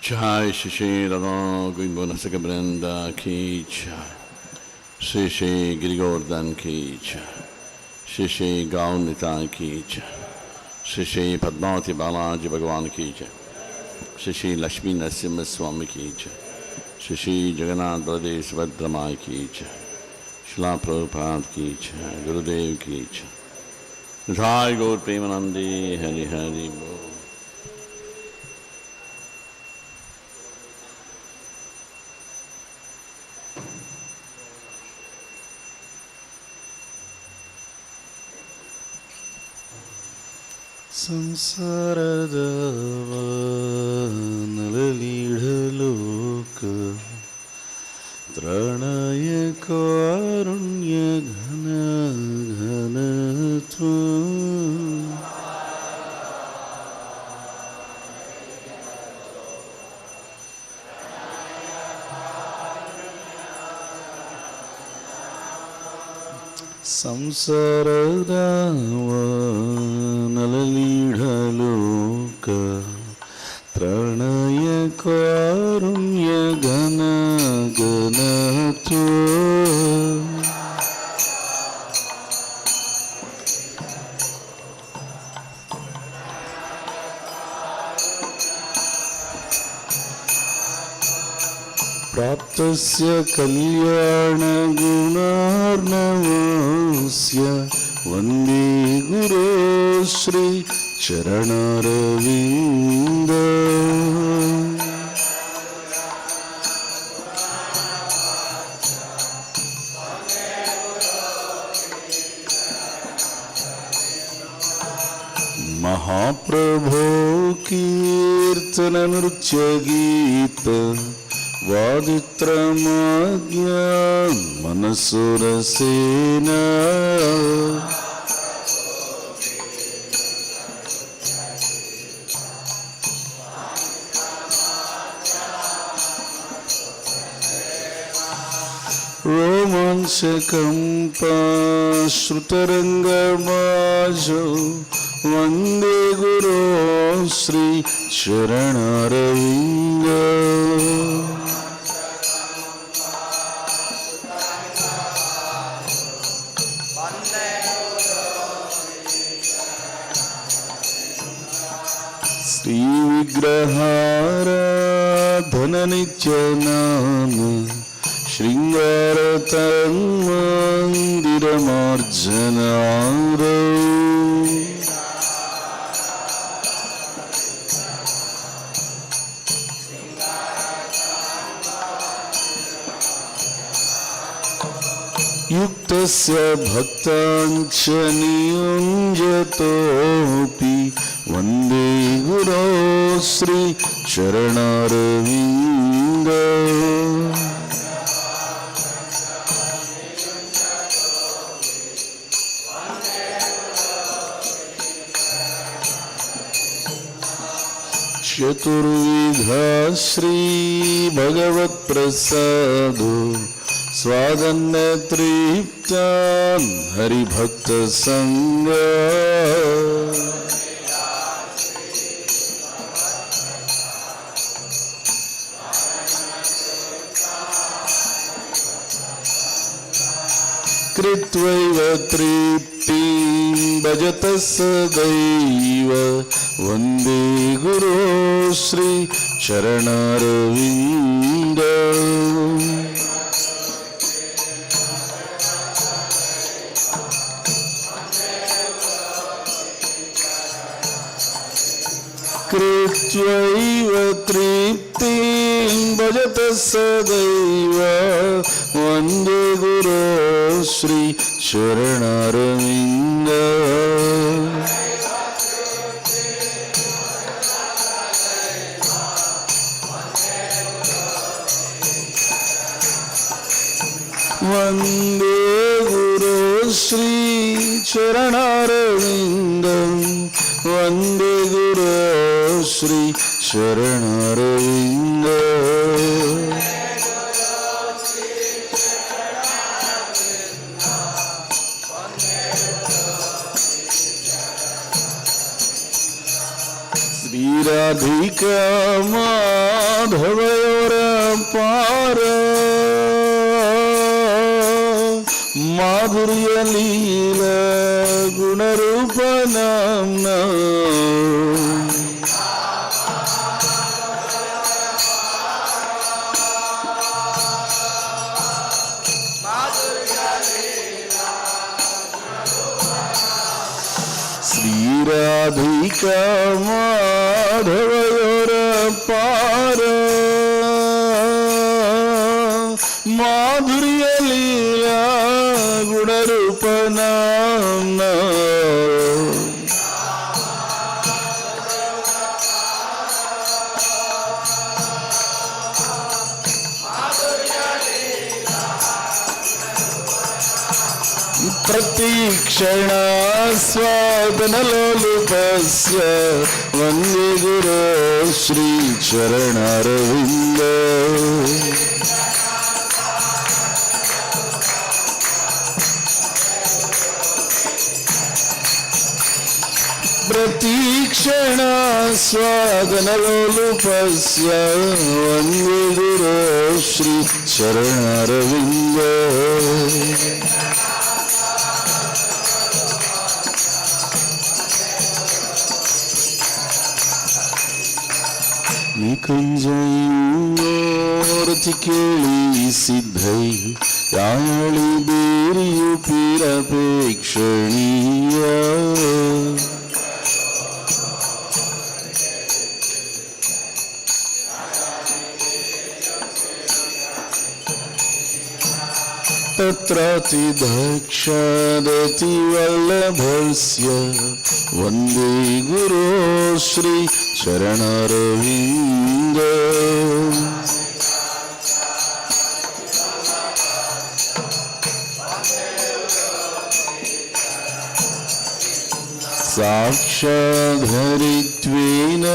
Jai Shri Shri Radha Govinda Sakabrinda Ki Jai. Shri Shri Giri Govardhan Ki Jai. Shri Shri Gaunita Ki Jai. Shri Shri Padmavati Balaji Bhagavan Ki Jai. Shri Shri Lakshmi Narasimha Swami Ki Jai. Shri Shri Jagannath Baladev Subhadra Mai Ki Jai. Srila Prabhupada Ki Jai. Gurudev Ki Jai. Jai Gaur Premanandi Hari Hari Bol. ಸಂಸಾರದ ನಲಲಿಡಲೋಕ ತ್ರಣಯ ಕಾರುಣ್ಯ ಘನ ಘನತ್ವ ಸಂಸಾರದ ನಲಲಿಡಲೋಕ ತ್ರಣಯ ಕಾರುಣ್ಯ ಘನ ಘನತ್ವ ಪ್ರಾಪ್ತಸ್ಯ ಕಲ್ಯಾಣ ಗುಣಾರ್ಣವಸ್ಯ ವಂದೇ ಗುರೋ ಶ್ರೀ ಚರಣಾರವಿಂದ ಮಹಾಪ್ರಭೋ ಕೀರ್ತನ ನೃತ್ಯ ಗೀತ ವಾದಿತ್ರಮಾಜ್ಞಾ ಮನಸುರ ಸೇನಾ ರೋಮಾಂಚಕಂಪಾ ಶ್ರುತರಂಗಮಾಜೋ ವಂದೇ ಗುರೋ ಶ್ರೀ ಚರಣಾರವಿಂದ ಶ್ರೀ ವಿಗ್ರಹಾರಾಧನ ನಿತ್ಯ ನಾಮ ಶೃಂಗಾರ ತನ್ಮಂದಿರ ಮಾರ್ಜನಾರ ಯುಕ್ತಸ್ಯ ಭಕ್ತಾಂಚ ನಿಯುಂಜತೋಪಿ ವಂದೇ ಗುರೋ ಶ್ರೀ ಚರಣಾರವಿಂದ ಚತುರ್ವಿಧ ಶ್ರೀ ಭಗವತ್ ಪ್ರಸಾದೋ ಸ್ವಾದನ್ನ ತೃಪ್ತಾನ್ ಹರಿಭಕ್ತ ಸಂಗ ಕೃತ್ವೈವ ತೃಪ್ತಿಂ ಭಜತ ಸದೈವ ವಂದೇ ಗುರೋ ಶ್ರೀ ಚರಣಾರವಿಂದ ಕೃತ್ವೈವ ತೃಪ್ತಿಂ ಭಜತ ಸದೈವ ವಂದೇ ಗುರೋ ಶ್ರೀ ಚರಣಾರವಿಂದ ವಂದೇ ಗುರೋ ಶ್ರೀ ಚರಣಾರವಿಂದಂ ವಂದೇ ಗುರೋ ಶ್ರೀ ಚರಣಾರವಿಂದ శ్రీరాధిక మాధవయోర పార మాధుర్య లీల గుణరూపనామ్న శ్రీరాధిక మాధవయోర పార మాధుర్య లీలా గుణరూపనామ్న ప్రతిక్షణ స్వాదనలోలుపస్య వందే గురో శ్రీ చరణారవింద ప్రతిక్షణ స్వాదనలోలుపస్య వందే గురో శ్రీ చరణారవింద ನಿಕಂಜಯೋರತಿ ಕೇಳಿ ಸಿದ್ಧೈ ಯಾಳಿ ಬೇರಿಯು ಪಿರಪೇಕ್ಷಣೀಯ ತತ್ರಾತಿ ದಕ್ಷಾದತಿ ವಲ್ಲಭಸ್ಯ ವಂದೇ ಗುರೋ ಶ್ರೀ ಚರಣಾರವಿಂದ ಸಾಕ್ಷಾಧರಿತ್ವೇನ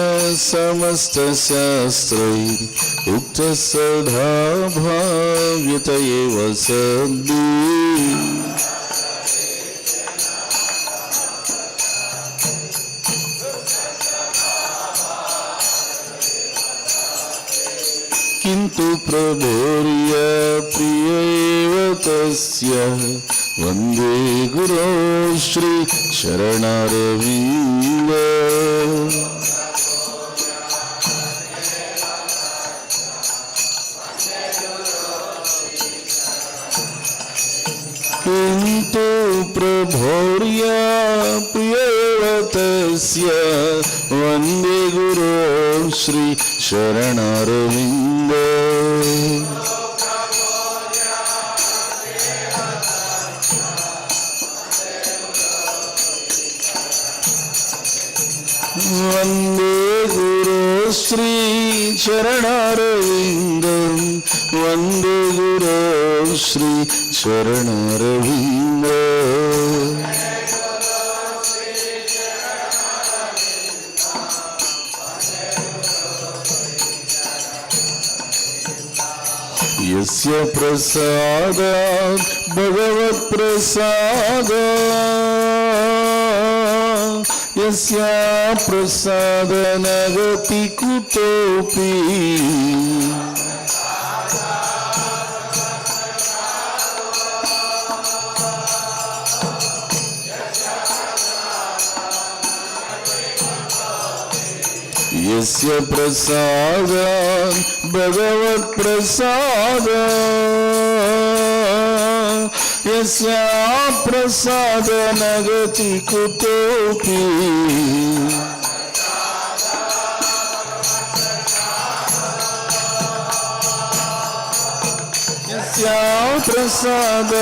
ಸಮಸ್ತಶಾಸ್ತ್ರೈರ್ ಉಕ್ತಃ ಸದಾ ಭಾವ್ಯತ ಏವ ಸದ್ದಿ किन्तु प्रभोर्य प्रिय एव तस्य वन्दे गुरो श्री चरणारविन्द किन्तु प्रभोर्य प्रिय एव तस्य वन्दे गुरो श्री शरणारविन्द वन्दे गुरो श्री चरणारविन्दं वन्दे गुरो श्री चरणारविन्द यस्य प्रसादात् भगवत्प्रसादात् यस्य प्रसादनगति कुतोऽपि यस्य प्रसादात् भगवत्प्रसादात् यस्य प्रसादनगति कुतोऽपि यस्य प्रसाद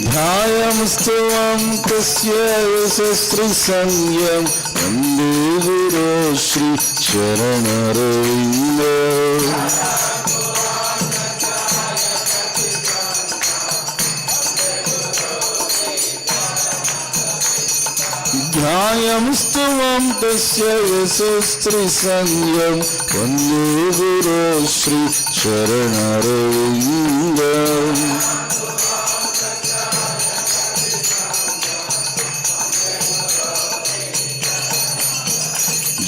ध्यायमस्तवं तस्य यशस्त्रिसंज्ञं वन्दे गुरो श्री चरणरविन्द ध्यायमस्तवं तस्य यशस्त्रिसंज्ञं वन्दे गुरो श्री चरणरविन्द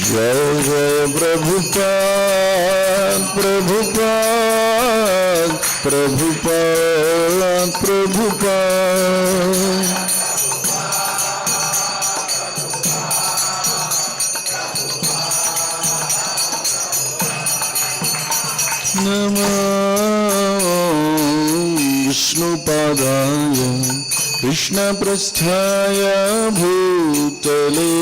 जय जय प्रभुपाद प्रभुपाद प्रभुपाद प्रभुपाद। नमो विष्णुपादाय कृष्णप्रस्थाय भूतले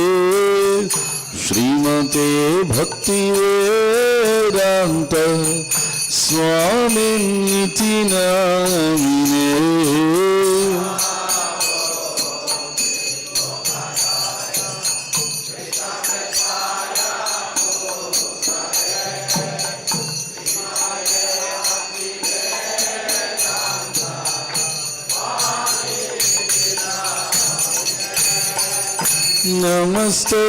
श्रीमते भक्तिवेदान्त स्वामिनिति नामिने। नमस्ते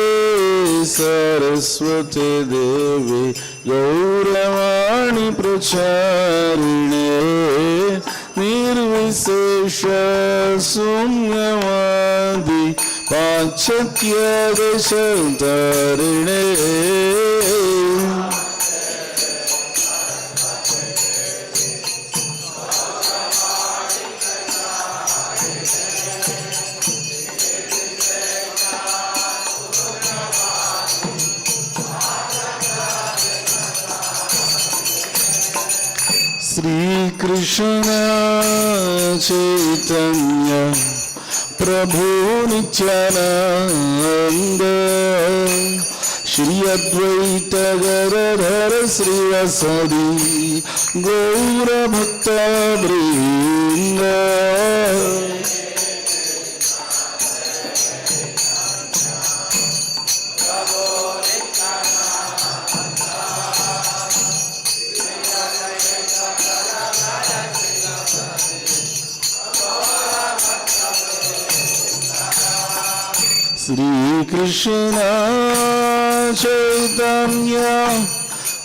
सरस्वते देवे गौरवाणी प्रचारिणे निर्विशेष शून्यवादी पाश्चात्य देशतारिणे। श्री कृष्ण चैतन्य प्रभु नित्यानंद श्री अद्वैत गदाधर श्रीवासादि गौर भक्त वृंद। श्री कृष्ण चैतन्य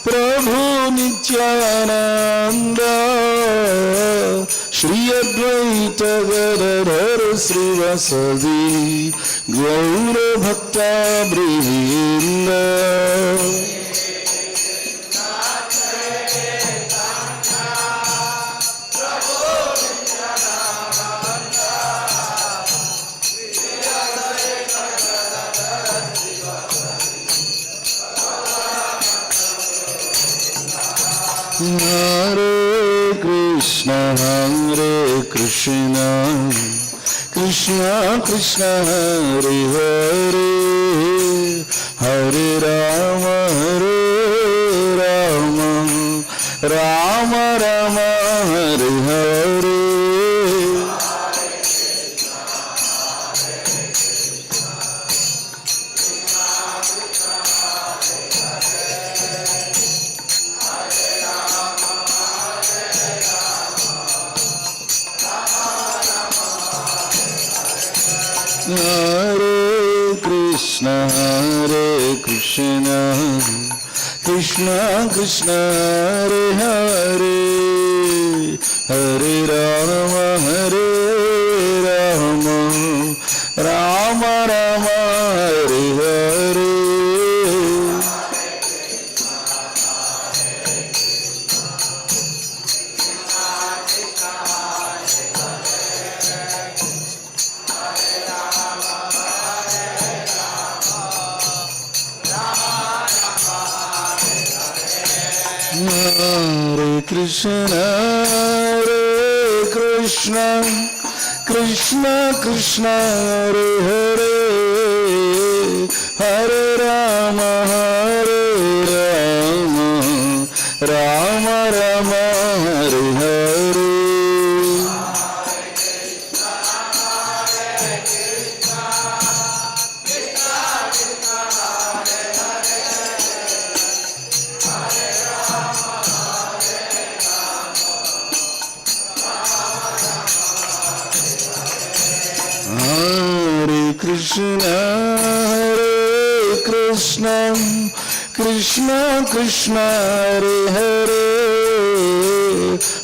प्रभु नित्यानंद श्री अद्वैत गदाधर श्रीवासादि गौर भक्त वृंद। हरे कृष्ण कृष्ण कृष्ण हरे हरे हरे राम राम राम हरे हरे। हरे कृष्ण कृष्ण कृष्ण हरे हरे हरे राम राम राम हरे हरे। हरे Krishna Krishna Krishna Hare Hare Hare Ram Ram Ram Hare Hare. Hare Krishna Krishna Krishna Hare Hare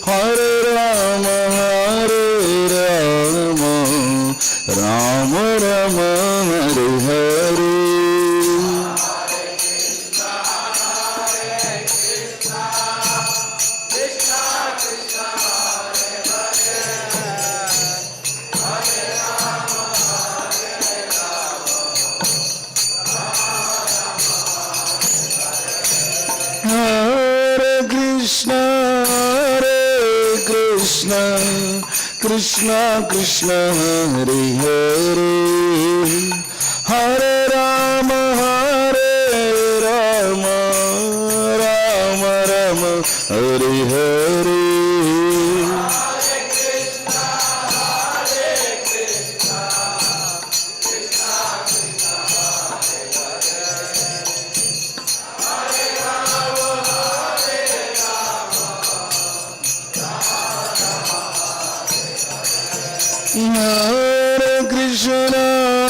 Hare Rama Rama Rama Hare Hare। Hare Krishna, Krishna Krishna, Hare Hare, Hare Rama, Rama Rama, Hare Hare.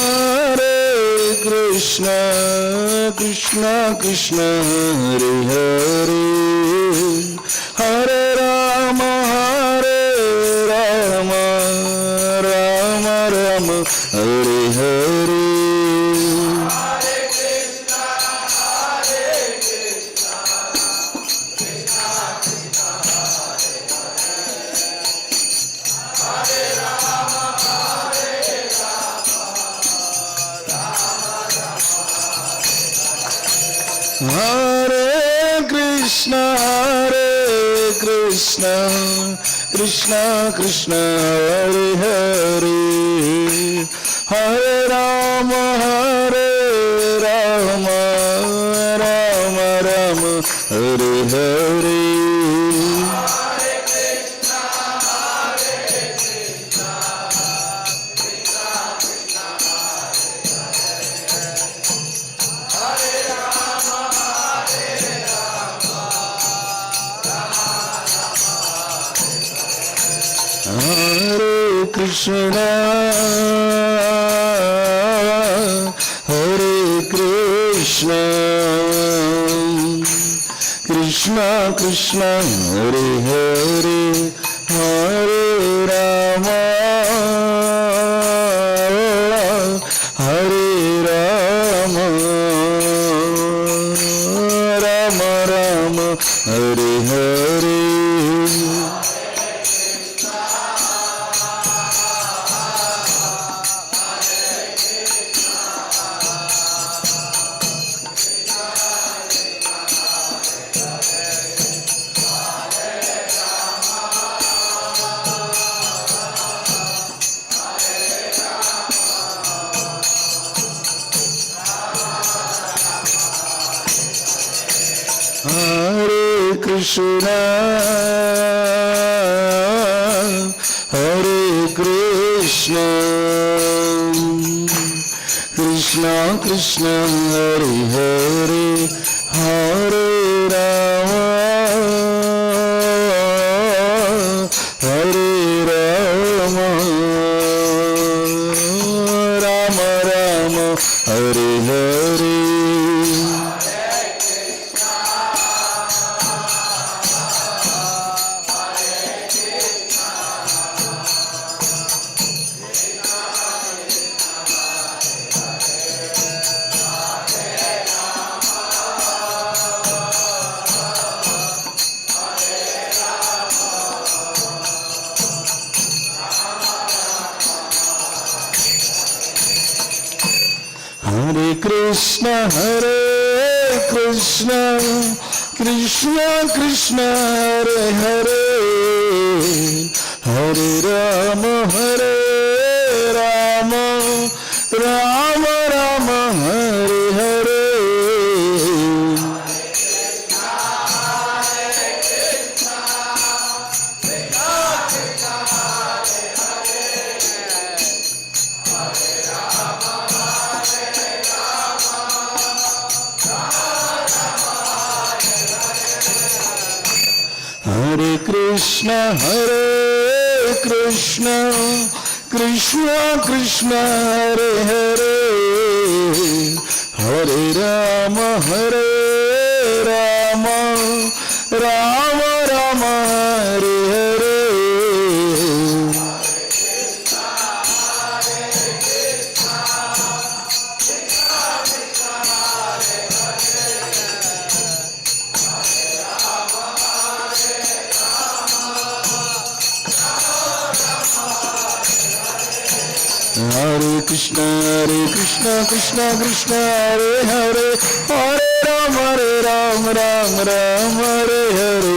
Hare Krishna, Krishna Krishna, Hare Hare, Hare Rama, Rama Rama, Hare Hare. Hare Krishna, Krishna Krishna, Hare Hare, Hare Rama, Rama Rama, Hare Hare. Hare Krishna, Hare Krishna, Krishna Krishna, Hare Hare, Hare Rama, Hare Rama, Rama Rama, Hare Hare. Hare Krishna, Hare Krishna, Krishna Krishna, Hare Hare, Hare Rama, Hare Rama, Rama Rama, Hare Hare. Hare Krishna, Krishna Krishna, Hare Hare, Hare Rama, Rama Rama, Hare Hare. Hare Krishna, Krishna Krishna, Hare Hare, Hare Rama, Rama Rama, Hare Hare. Hare Krishna, Krishna Krishna, Hare Hare, Hare Rama, Ram Ram Ram Hare Hare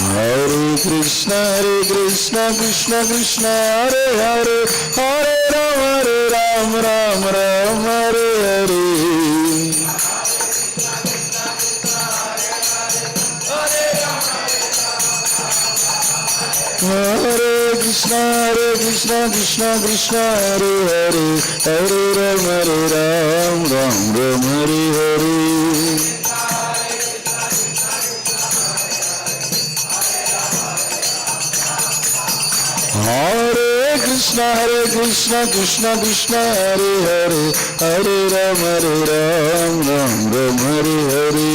Hare Krishna Krishna Krishna Hare Hare Hare Ram Ram Ram Hare Hare Hare Krishna Krishna Krishna Hare Hare Hare Ram Ram Ram Hare Hare Hare Krishna Krishna Krishna Hare Hare Hare Ram Ram Hare Hare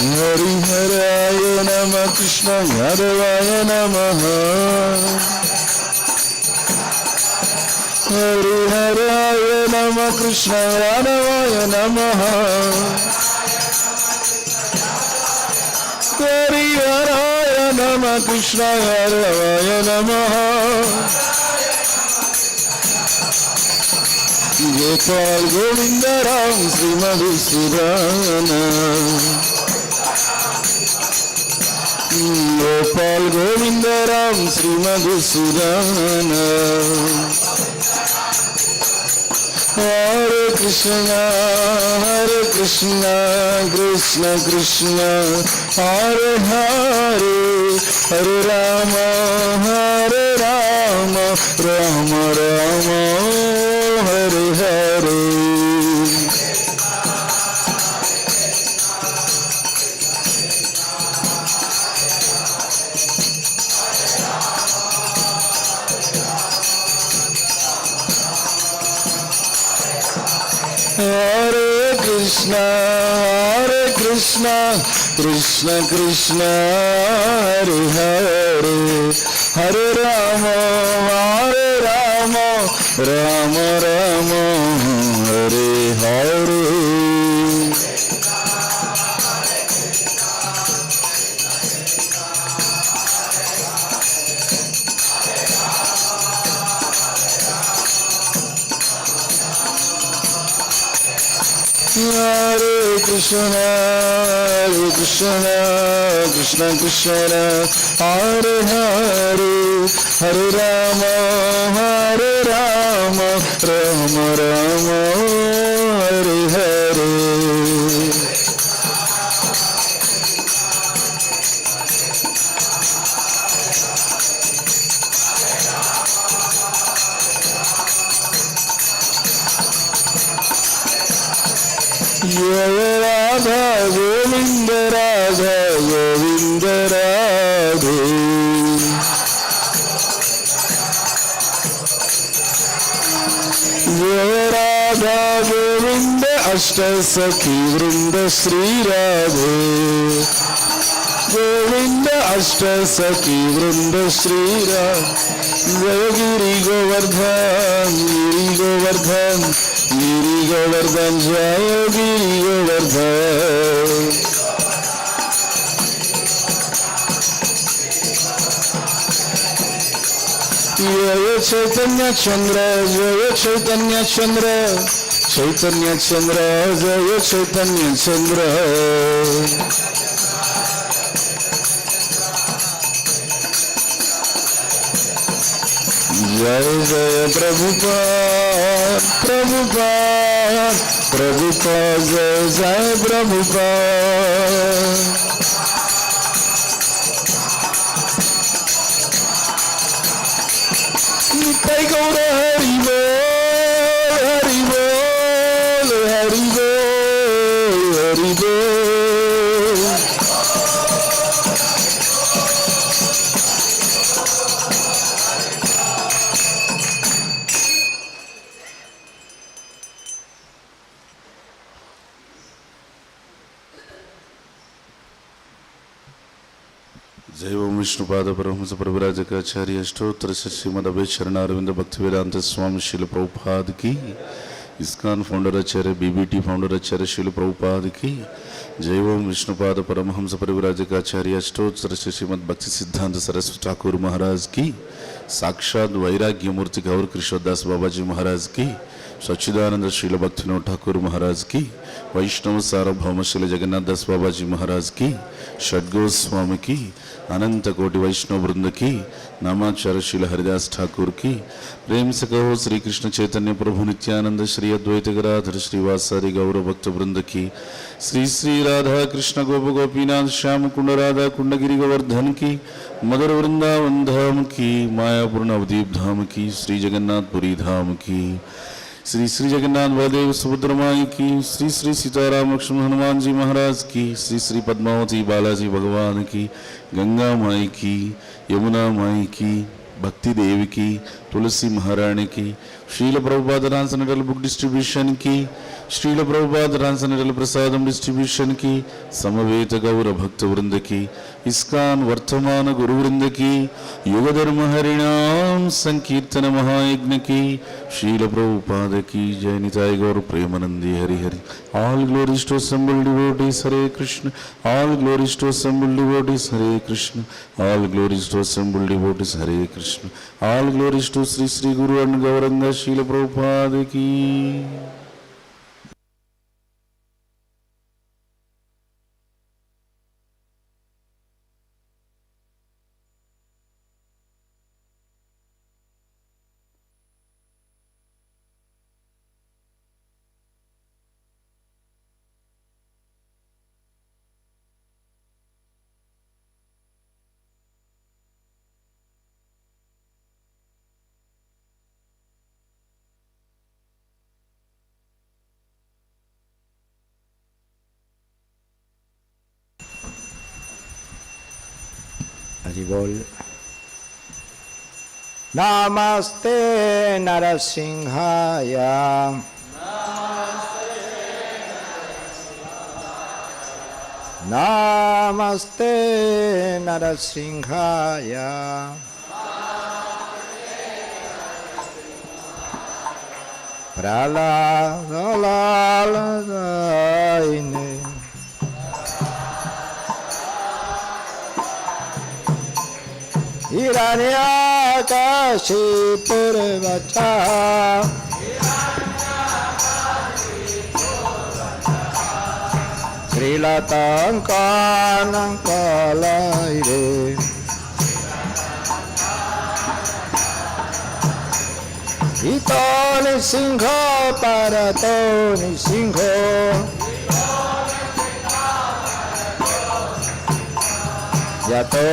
Hari हराय नमः कृष्ण यादवाय नमः हरि हराय नमः कृष्ण यादवाय नमः हरि हराय नमः कृष्ण यादवाय नमः गोपाल गोविंद राम श्रीमदि सुधाना गोपाल गोविंद राम श्रीमदि सुधाना हरे कृष्ण कृष्ण कृष्ण हरे हरे हरे राम राम राम हरे हरे हरे कृष्ण कृष्ण कृष्ण हरे हरे हरे राम राम राम हरे हरे हरे कृष्ण कृष्ण कृष्ण हरे हरे हरे राम राम राम हरे हरे जय राधा गोविंद राधे जय राधा गोविंद अष्ट सखी वृंद श्री राधे गोविंद अष्ट सखी वृंद श्री राधे जय गिरि गोवर्धन जय गिरि गोवर्धन जय चैतन्य चंद्र जय चैतन्य चंद्र जय चैतन्य चंद्र जय जय प्रभुपाद जय जय प्रभुपाद नित्य गौर हरि बोल हरि बोल जय ओम विष्णुपाद परमहंस परिव्राजकाचार्य अष्टोत्तर श्रीमद अभय चरणारविंद भक्ति वेदांत स्वामी श्रील प्रभुपाद की ఇస్కాన్ ఫౌండర్ ఆచార్య, బీబీటీ ఫౌండర్ ఆచార్య శీల ప్రభుపాదికి, జై ఓం విష్ణుపాద పరమహంస పరివిరాజకాచార్య అష్టోత్తర శ్రీమద్ భక్తి సిద్ధాంత సరస్వతి ఠాకూర్ మహారాజ్కి, సాక్షాత్ వైరాగ్యమూర్తి గౌర్ కిషోర్దాస్ బాబాజీ మహారాజ్కి, సచ్చిదానంద శ్రీల భక్తినోద్ ఠాకూర్ మహారాజ్కి, వైష్ణవ సార్వభౌమ శ్రీల జగన్నాథ్ దాస్ బాబాజీ మహారాజ్కి, షడ్గోస్వామికి, अनंत कोटि वैष्णव वृंद की, नामाचार्य श्रील हरिदास ठाकुर की, प्रेम से कहो श्री कृष्ण चैतन्य प्रभु नित्यानंद श्री अद्वैत गदाधर श्रीवासादि गौर भक्त वृंद की, श्री श्री राधा कृष्ण गोप गोपीनाथ श्याम कुंड राधा कुंड गिरि गोवर्धन की, मधुर वृंदावन धाम की, मायापुर नवदीप धाम की, श्री जगन्नाथपुरी धाम की, श्री श्री जगन्नाथ बलदेव सुभद्रा माई की, श्री श्री सीताराम लक्ष्मण हनुमान जी महाराज की, श्री श्री पद्मावती बालाजी भगवान की, गंगा माई की, यमुना माई की, भक्ति देवी की, तुलसी महारानी की, श्रील प्रभुपाद ट्रांसनेटल बुक डिस्ट्रीब्यूशन की, श्रील प्रभुपाद ट्रांसनेटल प्रसादम डिस्ट्रीब्यूशन की, समवेत गौर भक्त वृंद की, इस्कान वर्तमान गुरु वृंद की, युग धर्म हरिनाम संकीर्तन महायज्ञ की, श्रील प्रभुपाद की जय। निताय गौर प्रेमानंदी Hari Hari. All glories to assembled devotees, Hare Krishna. All glories to assembled devotees, Hare Krishna. All glories to assembled devotees, Hare Krishna. All glories to Shri Shri guru and Gaurang शील प्रभुपाद की। हरि बोल। नमस्ते नरसिंहाय, नमस्ते नरसिंहाय, प्रहलादायिने हिरण्याकशिपुरवचा, श्रीलतांकानंकलैरे, इतो निसिंह परतो निसिंह, यतो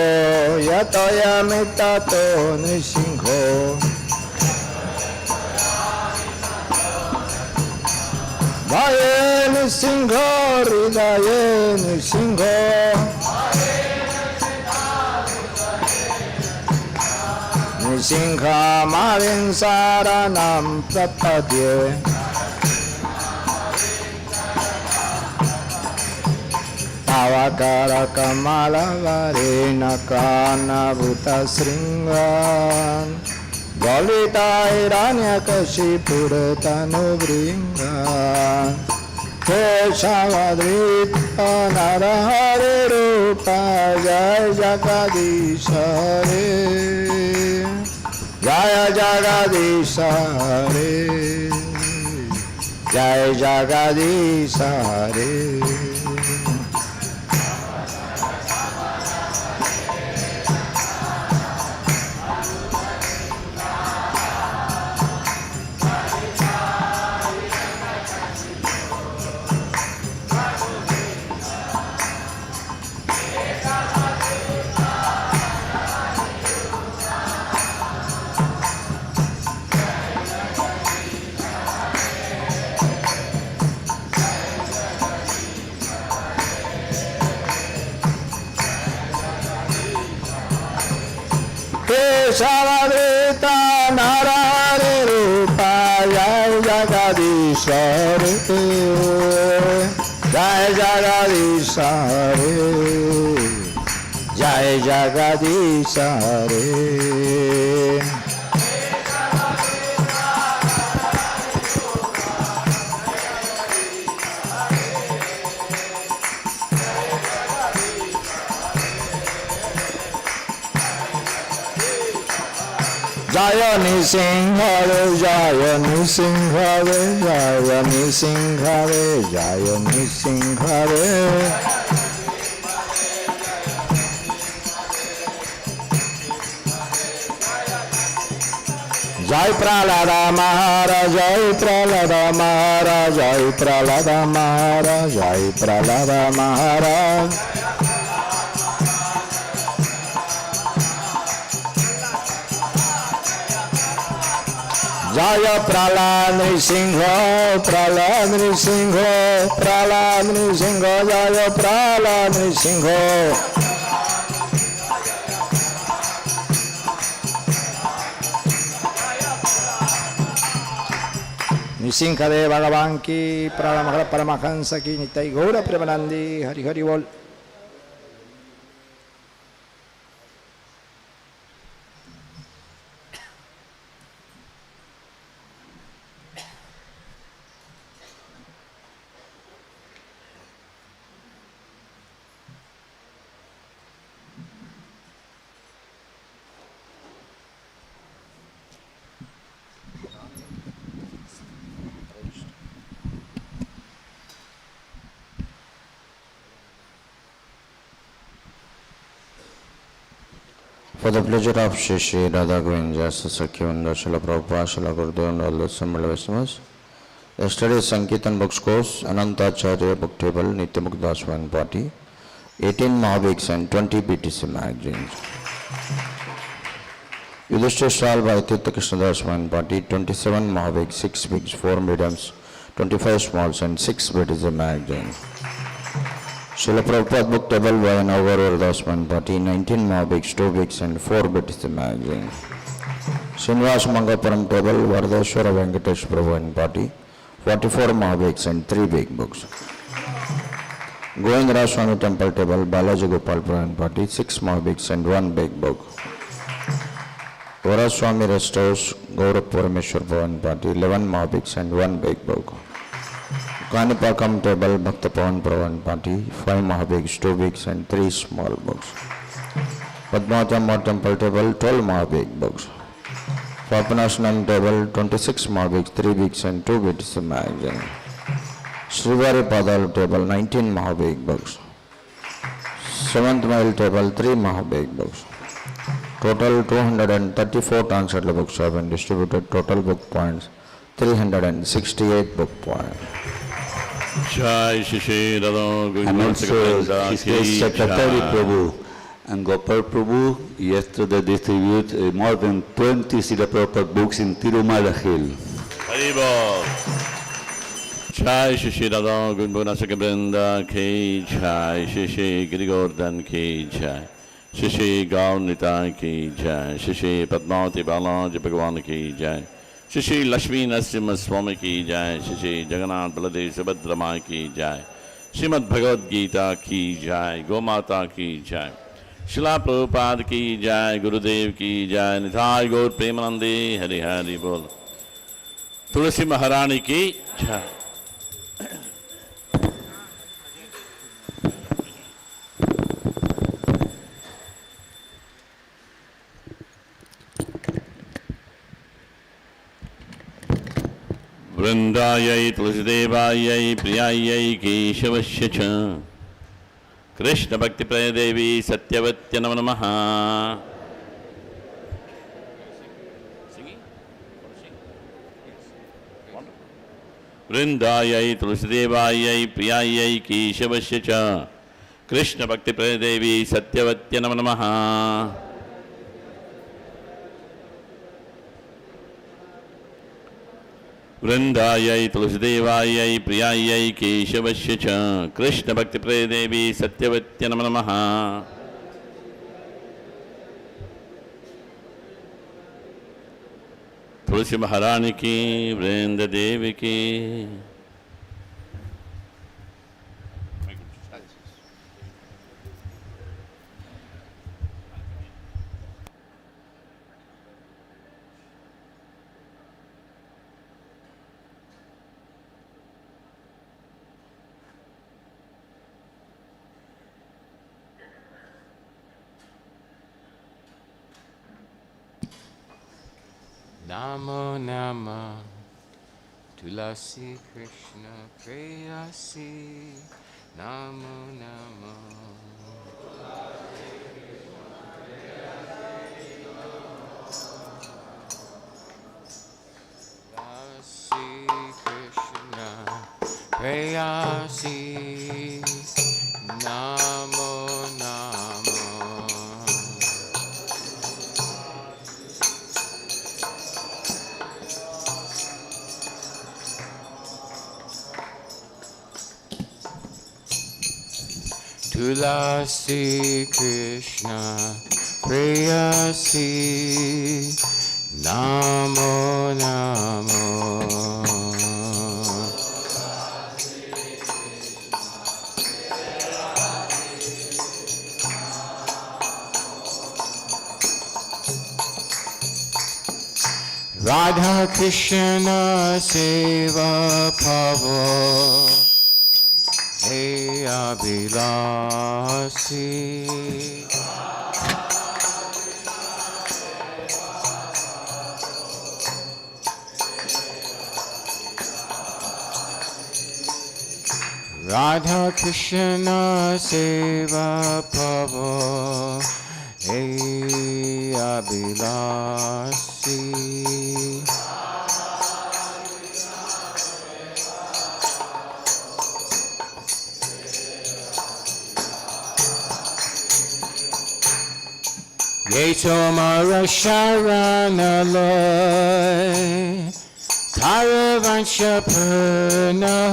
यतो यमिततो निसिंहो, भये निसिंहो हृदये निसिंहो, निसिंहमाविं शरणं प्रपद्ये, पावकरकमलवरेण कानभूतशृङ्गान्, गलिताहिरण्यकशिपुरतनुभृङ्गान्, केशवधृत नरहरिरूप जय जगदीश हरे, जय जगदीश हरे, जय जगदीश हरे। केशवधृत नरहरिरूप जय जगदीश हरे, जय जगदीश हरे, जय जगदीश हरे। Jaya Nisinghave, Jaya Nisinghave, Jaya Nisinghave, Jaya Nisinghave. Jai Prahlada Maharaj, Jai Prahlada Maharaj, Jai Prahlada Maharaj, Jai Prahlada Maharaj. Jaya Prahlad Nrisingha, Prahlad Nrisingha, Prahlad Nrisingha, Jaya Prahlad Nrisingha. Nrisingha de Bhagavan ki, Prahlad Paramahansa ki, Nitai Gaura Premanandi, Hari Hari Bol. For the pleasure of Shri Shri Radha Govind Jasa Sakyavanda Srila Prabhupada Srila Gurudev and all the assembled listeners, yesterday's Sankirtan books course, Anantacharya book table, Nityamukta Das One Party, 18 Mahaviks and 20 BTC magazines. Yudhishthira Shal by Tirtha Krishna Das One Party, 27 Mahaviks, 6 bigs, 4 mediums, 25 smalls and 6 BTC magazines. Srila Prabhupada book table by Navagar Das One Party, 19 Mahaviks, 2 bigs and 4 BTC magazines. Srinivas Mangapuram table, Vardeshwara Venkatesh Prabhu and Party, 44 Mahaviks and 3 big books. Govindra Swami temple table, Balaji Gopal Prabhu and Party, 6 Mahaviks and 1 big book. Varaswami Rest House, Gaurav Parameshwar Prabhu and Party, 11 Mahaviks and 1 big book. Kanipakam table, Bhakta Pawan Prabhu and Party, 5 Mahaviks, 2 bigs and 3 small books. Padmavatama temple table, 12 Mahavik books. Papanashanam table, 26 Mahaviks, 3 bigs and 2 BTC magazine. Srivari Padal table, 19 Mahavik books. 7th mile table, 3 Mahavik books. Total 234 translated books have been distributed. Total book points, 368 book points. Jai Shri Radha And also His Secretary Prabhu and Gopal Prabhu yesterday distributed more than 20 Srila Prabhupada books in Tirumala Hill. Haribol. Jai Shri Radha Gunbuna Sakabrinda Ki Jai Shri Giri Govardhan Ki Jai Shri Gaunita Ki Jai Shri Padmavati Balaji Bhagavan Ki Jai Shri Lakshmi Narasimha Swami Ki Jai Shri Jagannath Baladev Subhadra Ma Ki Jai Srimad Bhagavad Gita Ki Jai Gomata Ki Jai Srila Prabhupada Ki Jai Gurudev Ki Jai Nithai Gaur Premanande Hari Hari Bol Tulsi Maharani Ki Jai. Vrindayai Tulsidevayai Priyayai Keshavasya Cha Krishna Bhakti Pradevi Satyavatya Namo Namaha. Vrindayai Tulsidevayai Priyayai Keshavasya Cha Krishna Bhakti Pradevi Satyavatya Namo Namaha. Vrindayai Tulsidevayai Priyayai Keshavasya Cha Krishna Bhakti Pradevi Satyavatya Namo Namaha. Tulsi Maharani Ki, Vrinda Devi Ki. Namo Nama Tulasi Krishna Preyasi Namo Nama Tulasi Krishna Preyasi Namo Nama Tulasi Krishna Preyasi Namo Namo Radha Krishna Seva Pavo Hey Abhilasi Radha Krishna Seva Pavo Hey Abhilasi Yetomara Sharanaloy Karavansha Purnahoy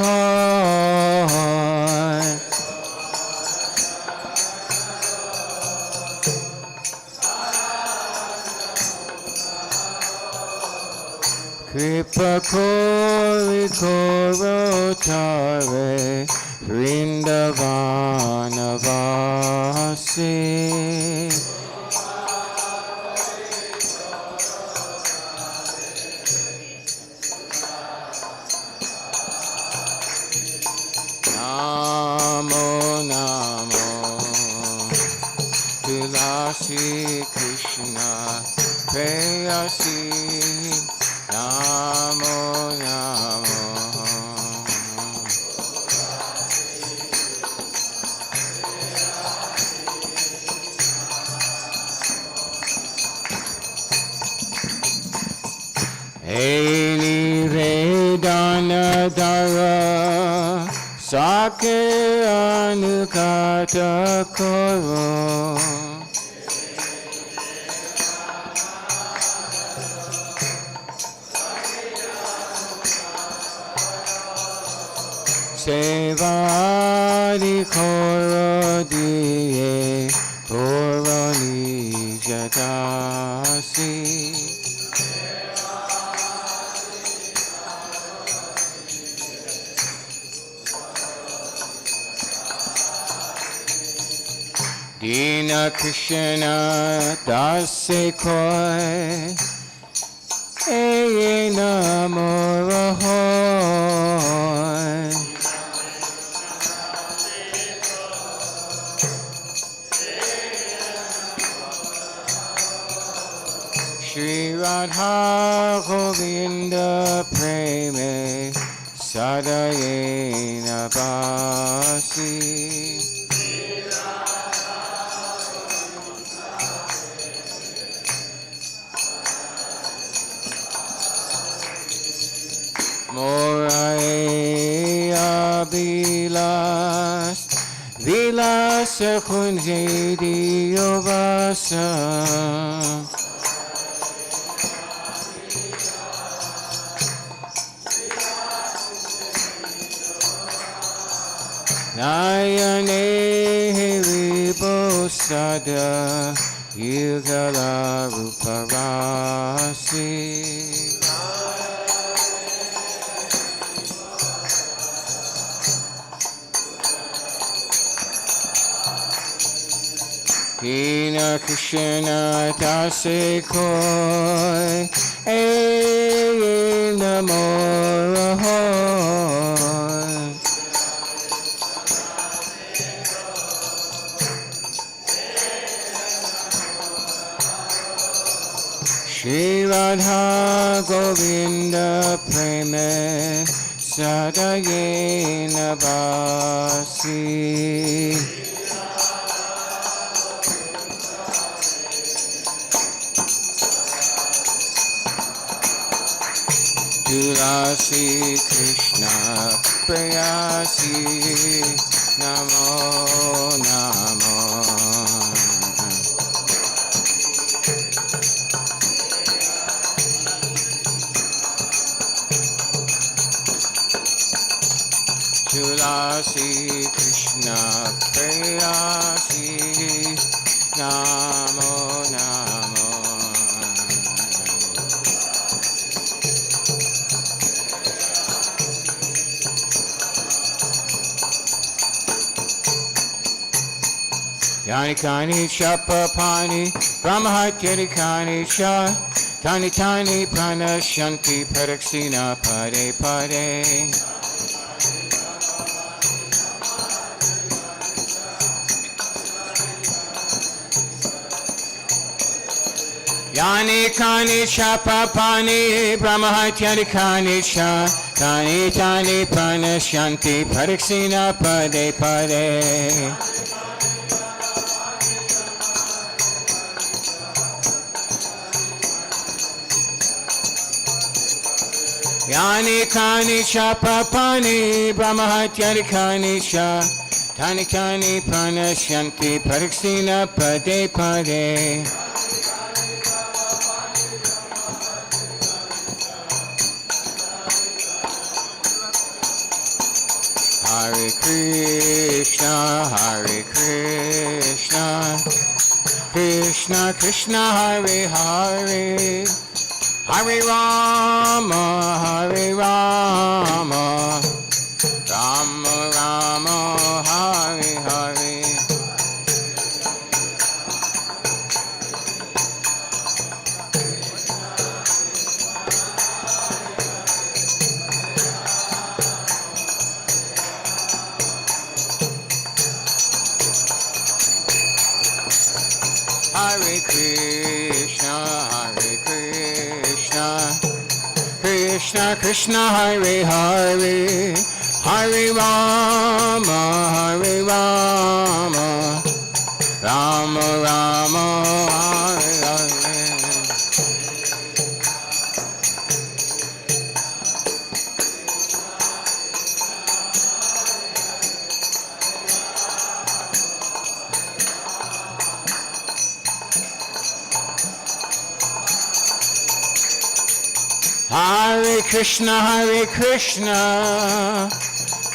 Kripa Kori Korotare Vrindavanavasi Namo Namo Tulasi Krishna Preyasi Namo Namo Eli Vedanadara Sake Anukata Koro Sevadi Koro Diye Koro Nijatasi Dina Krishna Dase Koi Eye Namo Rahoy Shri Radha Govinda Preme Sadayena Basi Morai Abilas Vilasa Kunjedi Yovasa Nayane Vibosada Yugala Ruparasi Dina Krishna Dase Koi Eye Namo Rahoy Shri Radha Govinda Preme Sadayena Basi. Tulasi Krishna Prayasi Namo Namo. Tulasi Krishna Prayasi Namo Namo. Yani kani chapa pani brahmahatyani kani cha tani tani pranashanti padaksina pade pade. Yani kani chapa pani brahmahatyani kani cha tani tani pranashanti padaksina pade pade. Yani kani chapa pani brahmahatyani kani cha tani tani pranashanti padaksina pade pade. Hare Krishna, Hare Krishna, Krishna Krishna Hare Hare, Hare Rama, Hare Rama, Rama Rama, Hare Hare. Hare Krishna, Hare Krishna, Krishna Krishna Hare Hare, Hare Rama, Hare Rama, Rama Rama, Hare Hare. Hare Krishna, Hare Krishna,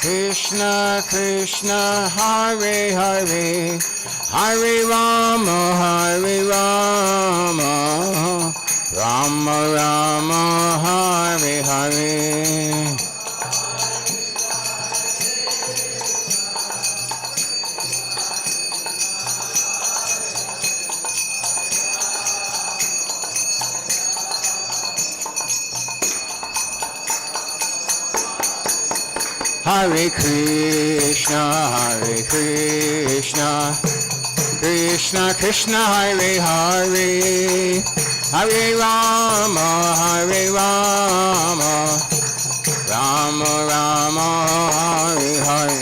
Krishna Krishna, Hare Hare, Hare Rama, Hare Rama, Rama Rama, Hare Hare. Hare Krishna, Hare Krishna, Krishna Krishna, Hare Hare, Hare Rama, Hare Rama, Rama Rama, Hare Hare.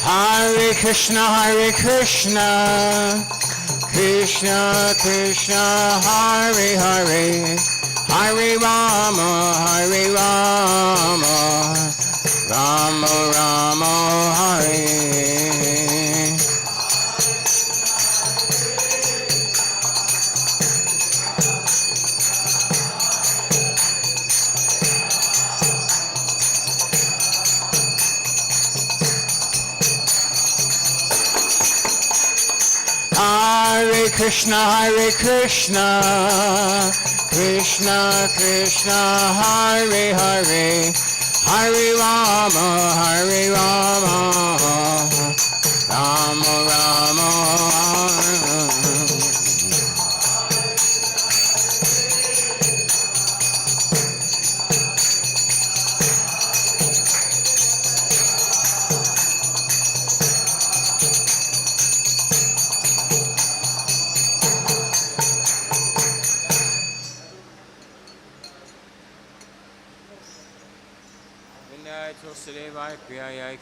Hare Krishna, Hare Krishna, Krishna Krishna, Hare Hare, Hare Rama, Hare Rama, Rama Rama, Hare. Hare Krishna, Hare Krishna, Krishna Krishna, Hare Hare, Hare Rama, Hare Rama, Rama Rama, Hare.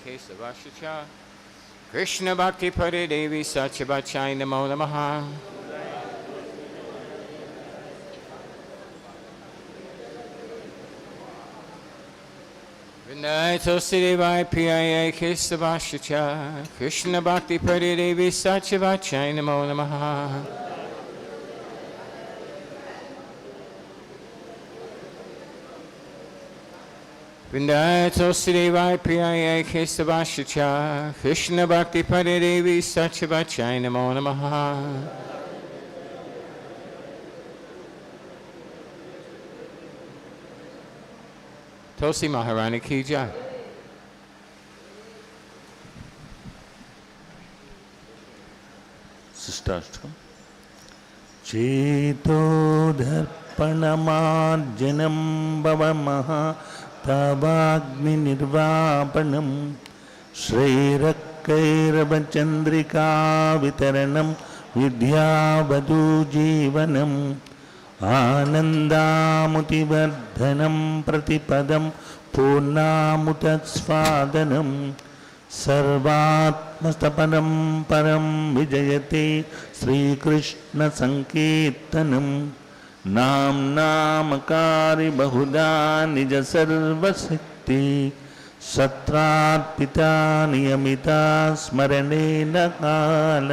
Kesavashacha Krishna Bhakti Pade Devi Satyavachai Namo Namaha Vindai Tosi Devai Piya Kesavashacha Krishna Bhakti Pade Devi Satyavachai Namo Namaha Vindaya Tosi Devai Priya Kesavashacha Krishna Bhakti Pade Devi Satyavachai Namo Namaha Tosi Maharani Ki Jai శిష్టాష్టకం. చేతోదర్పణమార్జనం భవమహా తవాగ్నిర్వాపణం శ్రీరక్కైరవచంద్రికా వితరణం విద్యావధూ జీవనం ఆనందాముతివర్ధనం ప్రతిపదం పూర్ణాముతస్వాదనం సర్వాత్మస్తపనం పరం విజయతే శ్రీకృష్ణ సంకీర్తనం నామ్నామకారి బహుదా నిజ సర్వశక్తి సత్రార్పితా నియమితా స్మరణేన కాల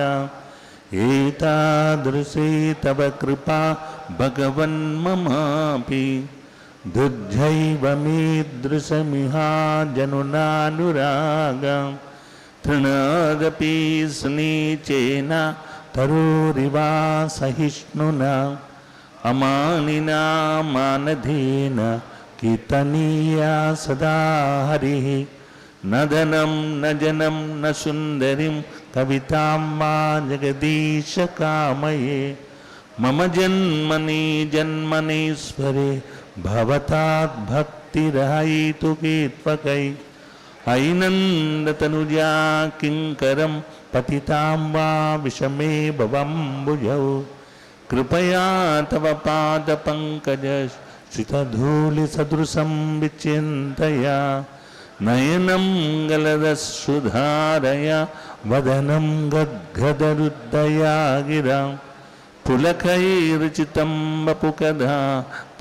ఏతాదృశే తవ కృపా భగవన్మమాపి దుర్జైవ మీదృశమిహా జనునానురాగ తృణాదపి స్నీచేన తరోరివా సహిష్ణునా అమానినా మానధేన కీర్తనీయా సదా హరి నదనం న జనం న సుందరిం కవితాం వా జగదీశ కామయే మమ జన్మని జన్మనీశ్వరే భవతాత్ భక్తిరహితు కీర్పకై ఐనందతనుజా కింకరం పతితాం వా విషమే భవంబుజౌ కృపయా తవ పాద పంకజ శ్రితధూళిసదృశం విచింతయా నయనం గలదస్సుధారయ వదనం గద్గదరుద్దయా గిరా పులకైర్చితం వపుకథా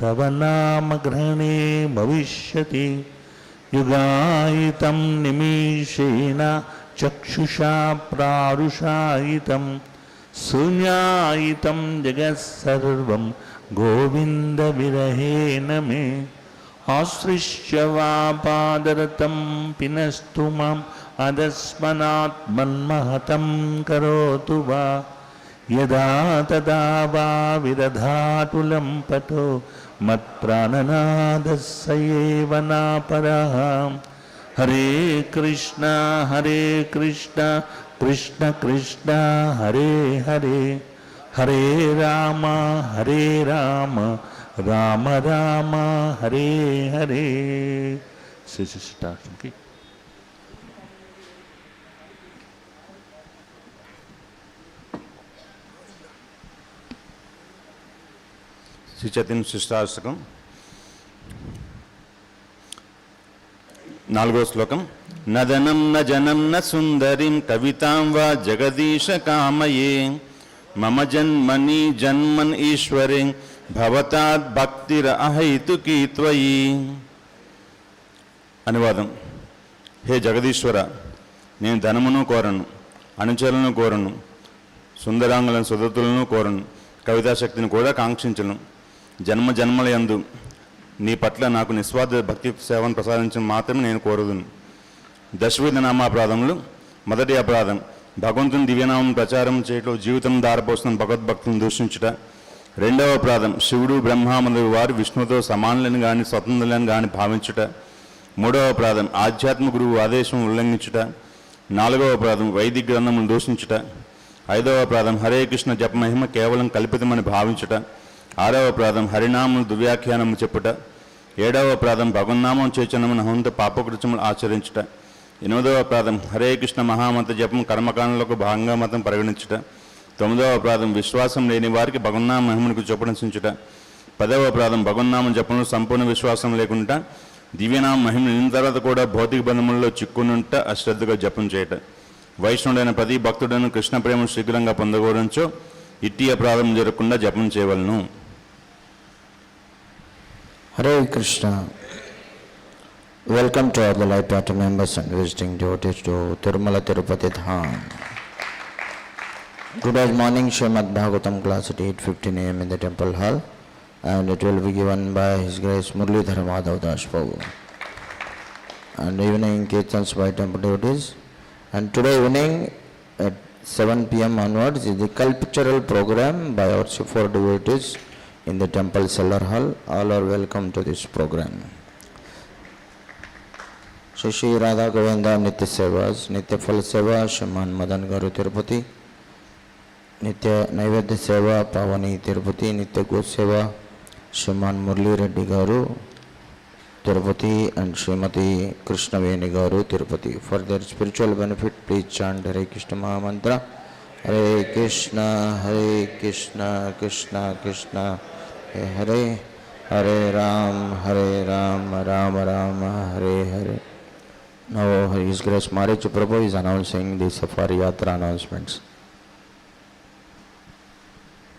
తవ నామ గ్రహణే భవిష్యతి యుగాయితం నిమిషేణ చక్షుషా ప్రారుషాయితం శూన్యాయితం జగత్సర్వం గోవింద విరహేణ మే ఆశ్రిష్య వా పాదరతం పినస్తు మాం అదస్మనాత్మన్మహతం కరోతు వా యదా తదా వా విదధాతులం పటో మత్ప్రాణనాదస్సయేవ నాపరః హరే కృష్ణ కృష్ణ కృష్ణ హరే హరే హరే రామ రామ రామ హరే హరే. శిష్టాష్టమికి శ్రీ చైతన్య శిష్టాష్టకం 4వ శ్లోకం. నదనం న జనం న సుందరిం కవితాం వా జగదీశ కామయే మమ జన్మని జన్మన్ ఈశ్వరే భవతాద్ భక్తిర అహైతుకీ త్వయి. అనువాదం. హే జగదీశ్వర, నేను ధనమును కోరను, అనుచరులను కోరను, సుందరాంగులను సుదతులను కోరను, కవితాశక్తిని కూడా కాంక్షించను. జన్మ జన్మల యందు నీ పట్ల నాకు నిస్వార్థ భక్తి సేవను ప్రసాదించడం మాత్రమే నేను కోరుదును. దశవిధ నామాపరాధములు. మొదటి అపరాధం భగవంతుని దివ్యనామం ప్రచారం చేయటం జీవితం దారపోస్తున్న భగవద్భక్తులను దూషించుట. రెండవ అపరాధం శివుడు బ్రహ్మ మొదలగు వారు విష్ణువుతో సమానులను కానీ స్వతంత్రులను కానీ భావించుట. మూడవ అపరాధం ఆధ్యాత్మిక గురువు ఆదేశం ఉల్లంఘించుట. నాలుగవ అపరాధం వైదిక గ్రంథములను దూషించుట. ఐదవ అపరాధం హరే కృష్ణ జపమహిమ కేవలం కల్పితమని భావించుట. ఆరవ అపరాధం హరినామం దువ్యాఖ్యానము చెప్పుట. ఏడవ అపరాధం భగవన్నామం చేచనమున హంత పాపకృత్యములు ఆచరించుట. ఎనిమిదవ అపరాధం హరే కృష్ణ మహామంత్ర జపం కర్మకాండలకు భాగంగా మతం పరిగణించుట. తొమ్మిదవ అపరాధం విశ్వాసం లేని వారికి భగవన్నామ మహిమను చొప్పడించుట. 10వ అపరాధం భగవన్నామం జపంలో సంపూర్ణ విశ్వాసం లేకుండా దివ్యనామ మహిమ నిన్న తర్వాత కూడా భౌతిక బంధములలో చిక్కునుంట అశ్రద్ధగా జపం చేయట వైష్ణవుడైన ప్రతి భక్తుడను కృష్ణ ప్రేమ శీఘ్రంగా పొందకూడంచో ఇట్టి అపరాధం జరగకుండా జపం చేయవలను. Hare Krishna. Welcome to all the Light Party members and visiting devotees to Tirumala Tirupati Dham. Today's morning Srimad Bhagavatam class at 8:15 a.m. in the temple hall, and it will be given by His Grace Muralidhara Madhav Das Prabhu. And evening kirtans by temple devotees. And today evening at 7 p.m. onwards is the cultural program by our C4 devotees in the temple cellar hall. All are welcome to this program. Shri Radha Govinda Nitya Sevas, Nitya Phal Seva, Shriman Madan Garu Tirupati, Nitya Naivedya Seva, Pavani Tirupati, Nitya Go Seva, Shriman Murli Reddy Garu Tirupati, and Srimati Krishnaveni Garu Tirupati. For their spiritual benefit, please chant Hare Krishna Maha Mantra. Hare Krishna, Krishna Krishna, Hare Hare Ram, Ram Ram, Hare Hare. Now His Grace Maharaj Prabhu is announcing the Safari Yatra announcements.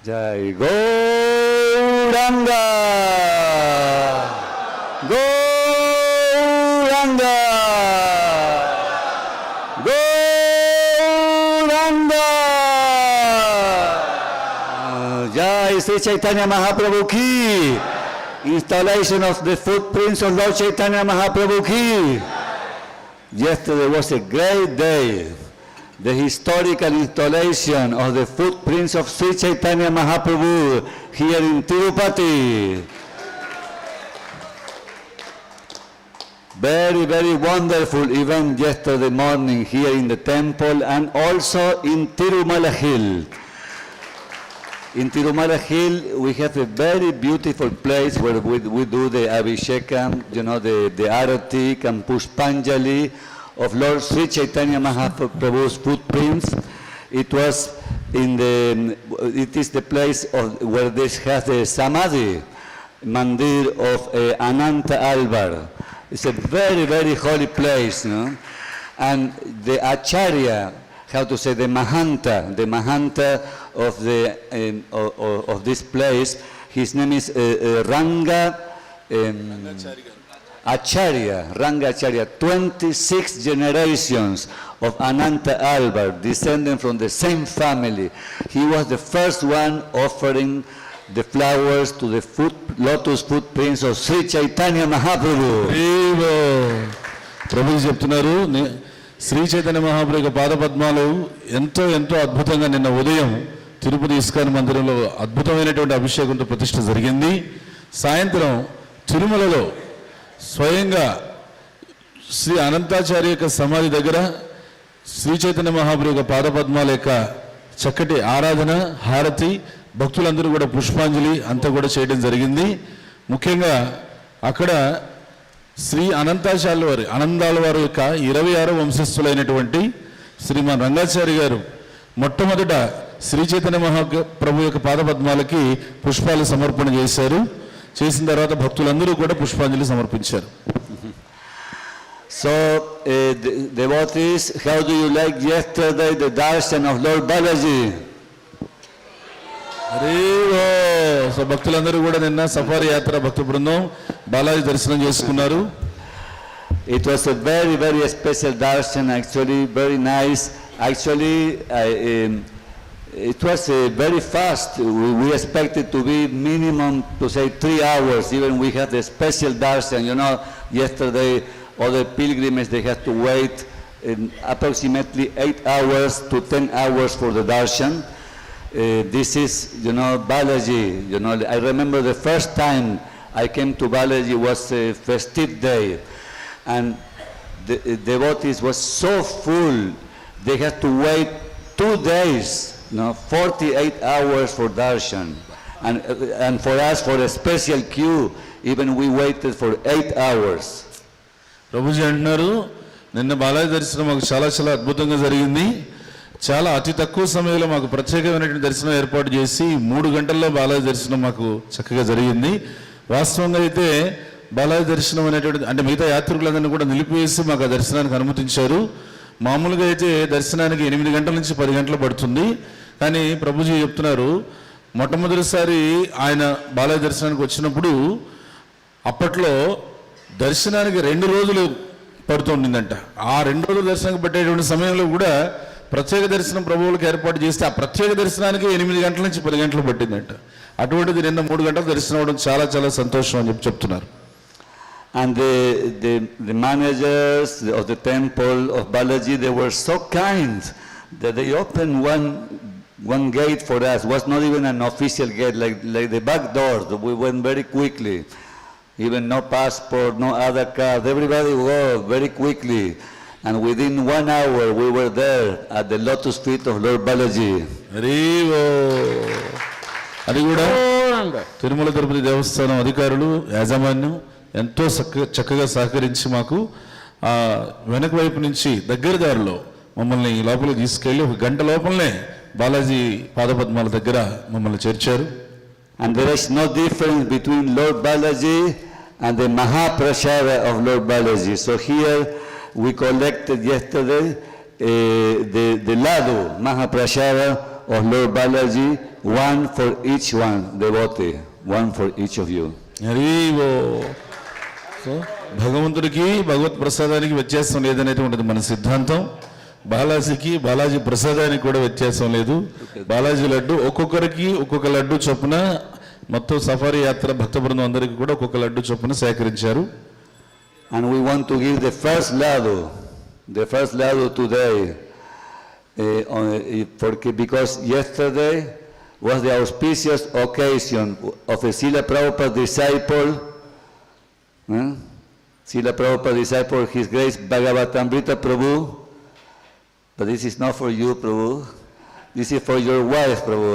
Jai Gauranga, Gauranga, Gauranga. Jai Sri Chaitanya Mahaprabhu ki. Installation of the footprints of Lord Chaitanya Mahaprabhu ki. Yesterday was a great day. The historical installation of the footprints of Sri Chaitanya Mahaprabhu here in Tirupati. Very, very wonderful event yesterday morning here in the temple and also in Tirumala Hill. In Tirumala Hill, we have a very beautiful place where we do the Abhishekam, the Arati and Pushpanjali of Lord Sri Chaitanya Mahaprabhu's footprints. It is the place where this has the Samadhi Mandir of Ananta Alvar. It's a very, very holy place, And the Acharya, the Mahanta of this place, his name is Ranga Acharya, 26 generations of Ananta Alvar, descending from the same family. He was the first one offering the flowers to the lotus footprints of Sri Chaitanya Mahaprabhu. ప్రభు చెప్తున్నారు శ్రీ చైతన్య మహాప్రభు యొక్క పాదపద్మాలు ఎంతో అద్భుతంగా నిన్న ఉదయం Tirupati ISKCON మందిరంలో అద్భుతమైనటువంటి అభిషేకంతో ప్రతిష్ఠ జరిగింది. సాయంత్రం తిరుమలలో స్వయంగా శ్రీ అనంతాచార్య యొక్క సమాధి దగ్గర శ్రీ చైతన్య మహాప్రభు యొక్క పాదపద్మాల యొక్క చక్కటి ఆరాధన, హారతి, భక్తులందరూ కూడా పుష్పాంజలి అంతా కూడా చేయడం జరిగింది. ముఖ్యంగా అక్కడ శ్రీ ఆనందాల వారి యొక్క 26వ వంశస్థులైనటువంటి శ్రీమాన్ రంగాచారి గారు మొట్టమొదట శ్రీ చైతన్య మహాప్రభు యొక్క పాదపద్మాలకి పుష్పాలు సమర్పణ చేశారు. చేసిన తర్వాత భక్తులందరూ కూడా పుష్పాంజలి సమర్పించారు. So, devotees, how do you like yesterday the darshan of Lord Balaji? So భక్తులందరూ కూడా నిన్న సఫారీ యాత్ర భక్త బృందం బాలాజీ దర్శనం చేసుకున్నారు. It was a very, very special darshan, actually, very nice. Actually, it was very fast. We expected to be minimum, to say, 3 hours. Even we had a special darshan. Yesterday, all the pilgrims, they had to wait approximately 8 hours to 10 hours for the darshan. This is, Balaji. I remember the first time I came to Balaji was a festive day, and the devotees was so full. They had to wait 2 days, 48 hours for darshan, and for us for a special queue, even we waited for 8 hours. Prabhuji అంటున్నారు నిన్న బాలాజీ దర్శనం మాకు చాలా అద్భుతంగా జరిగింది. చాలా అతి తక్కువ సమయంలో మాకు ప్రత్యేకమైనటువంటి దర్శనం ఏర్పాటు చేసి 3 గంటల్లో బాలాజీ దర్శనం మాకు చక్కగా జరిగింది. వాస్తవంగా అయితే బాలాజీ దర్శనం అనేటువంటిది, అంటే మిగతా యాత్రికులందరినీ కూడా నిలిపివేసి మాకు ఆ దర్శనానికి అనుమతించారు. మామూలుగా అయితే దర్శనానికి 8 గంటల నుంచి 10 గంటలు పడుతుంది. కానీ ప్రభుజీ చెప్తున్నారు, మొట్టమొదటిసారి ఆయన బాలాజీ దర్శనానికి వచ్చినప్పుడు అప్పట్లో దర్శనానికి 2 రోజులు పడుతుండిందంట. ఆ 2 రోజులు దర్శనానికి పట్టేటువంటి సమయంలో కూడా ప్రత్యేక దర్శనం ప్రభువులకు ఏర్పాటు చేస్తే ఆ ప్రత్యేక దర్శనానికి 8 గంటల నుంచి 10 గంటలు పట్టిందంట. అటువంటిది నిన్న 3 గంటలు దర్శనం అవడం చాలా చాలా సంతోషం అని చెప్తున్నారు. And the managers of the temple of Balaji, they were so kind that they opened one gate for us. It was not even an official gate, like the back door. We went very quickly. Even no passport, no other card. Everybody walked very quickly. And within 1 hour, we were there at the lotus feet of Lord Balaji. హరివో. అది కూడా తిరుమల తిరుపతి దేవస్థానం అధికారులు, యాజమాన్యం ఎంతో చక్కగా సహకరించి మాకు ఆ వెనక వైపు నుంచి దగ్గర దారిలో మమ్మల్ని లోపలికి తీసుకెళ్ళి 1 గంట లోపలనే బాలాజీ పాదపద్మాల దగ్గర మమ్మల్ని చేర్చారు. And there is no difference between Lord Balaji and the Mahaprasada of Lord Balaji. So here we collected yesterday the Ladu Mahaprasada of Lord Balaji, one for each one devotee, one for each of you. హరివో. So భగవంతుడికి భగవత్ ప్రసాదానికి వ్యత్యాసం లేదనేటువంటిది మన సిద్ధాంతం. బాలాజీకి బాలాజీ ప్రసాదానికి కూడా వ్యత్యాసం లేదు. బాలాజీ లడ్డు ఒక్కొక్కరికి ఒక్కొక్క లడ్డు చొప్పున మొత్తం సఫారీ యాత్ర భక్త బృందం అందరికీ కూడా ఒక్కొక్క లడ్డు చొప్పున సేకరించారు. And we want to give the first Ladu today, because yesterday was the auspicious occasion of a Srila Prabhupada disciple, Srila Prabhupada disciple, His Grace Bhagavatamrita Prabhu. But this is not for you, Prabhu. This is for your wife, Prabhu.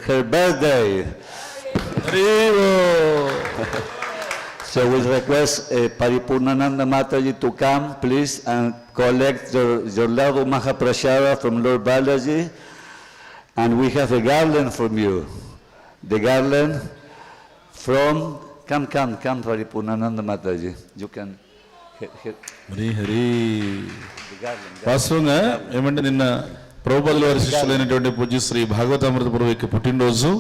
Her birthday. హరివో. So we request Paripurnananda Mataji to come, please, and collect your Ladu Mahaprasada from Lord Balaji. And we have a garland from you. The garland from... Come, Paripurnananda Mataji. You can... Hari Hari. The garland. వాస్తవంగా ఏమంటే నిన్న ప్రభుపాదుల వారి శిష్యులైనటువంటి పూజ్య శ్రీ భాగవతామృత ప్రభు యొక్క పుట్టినరోజు.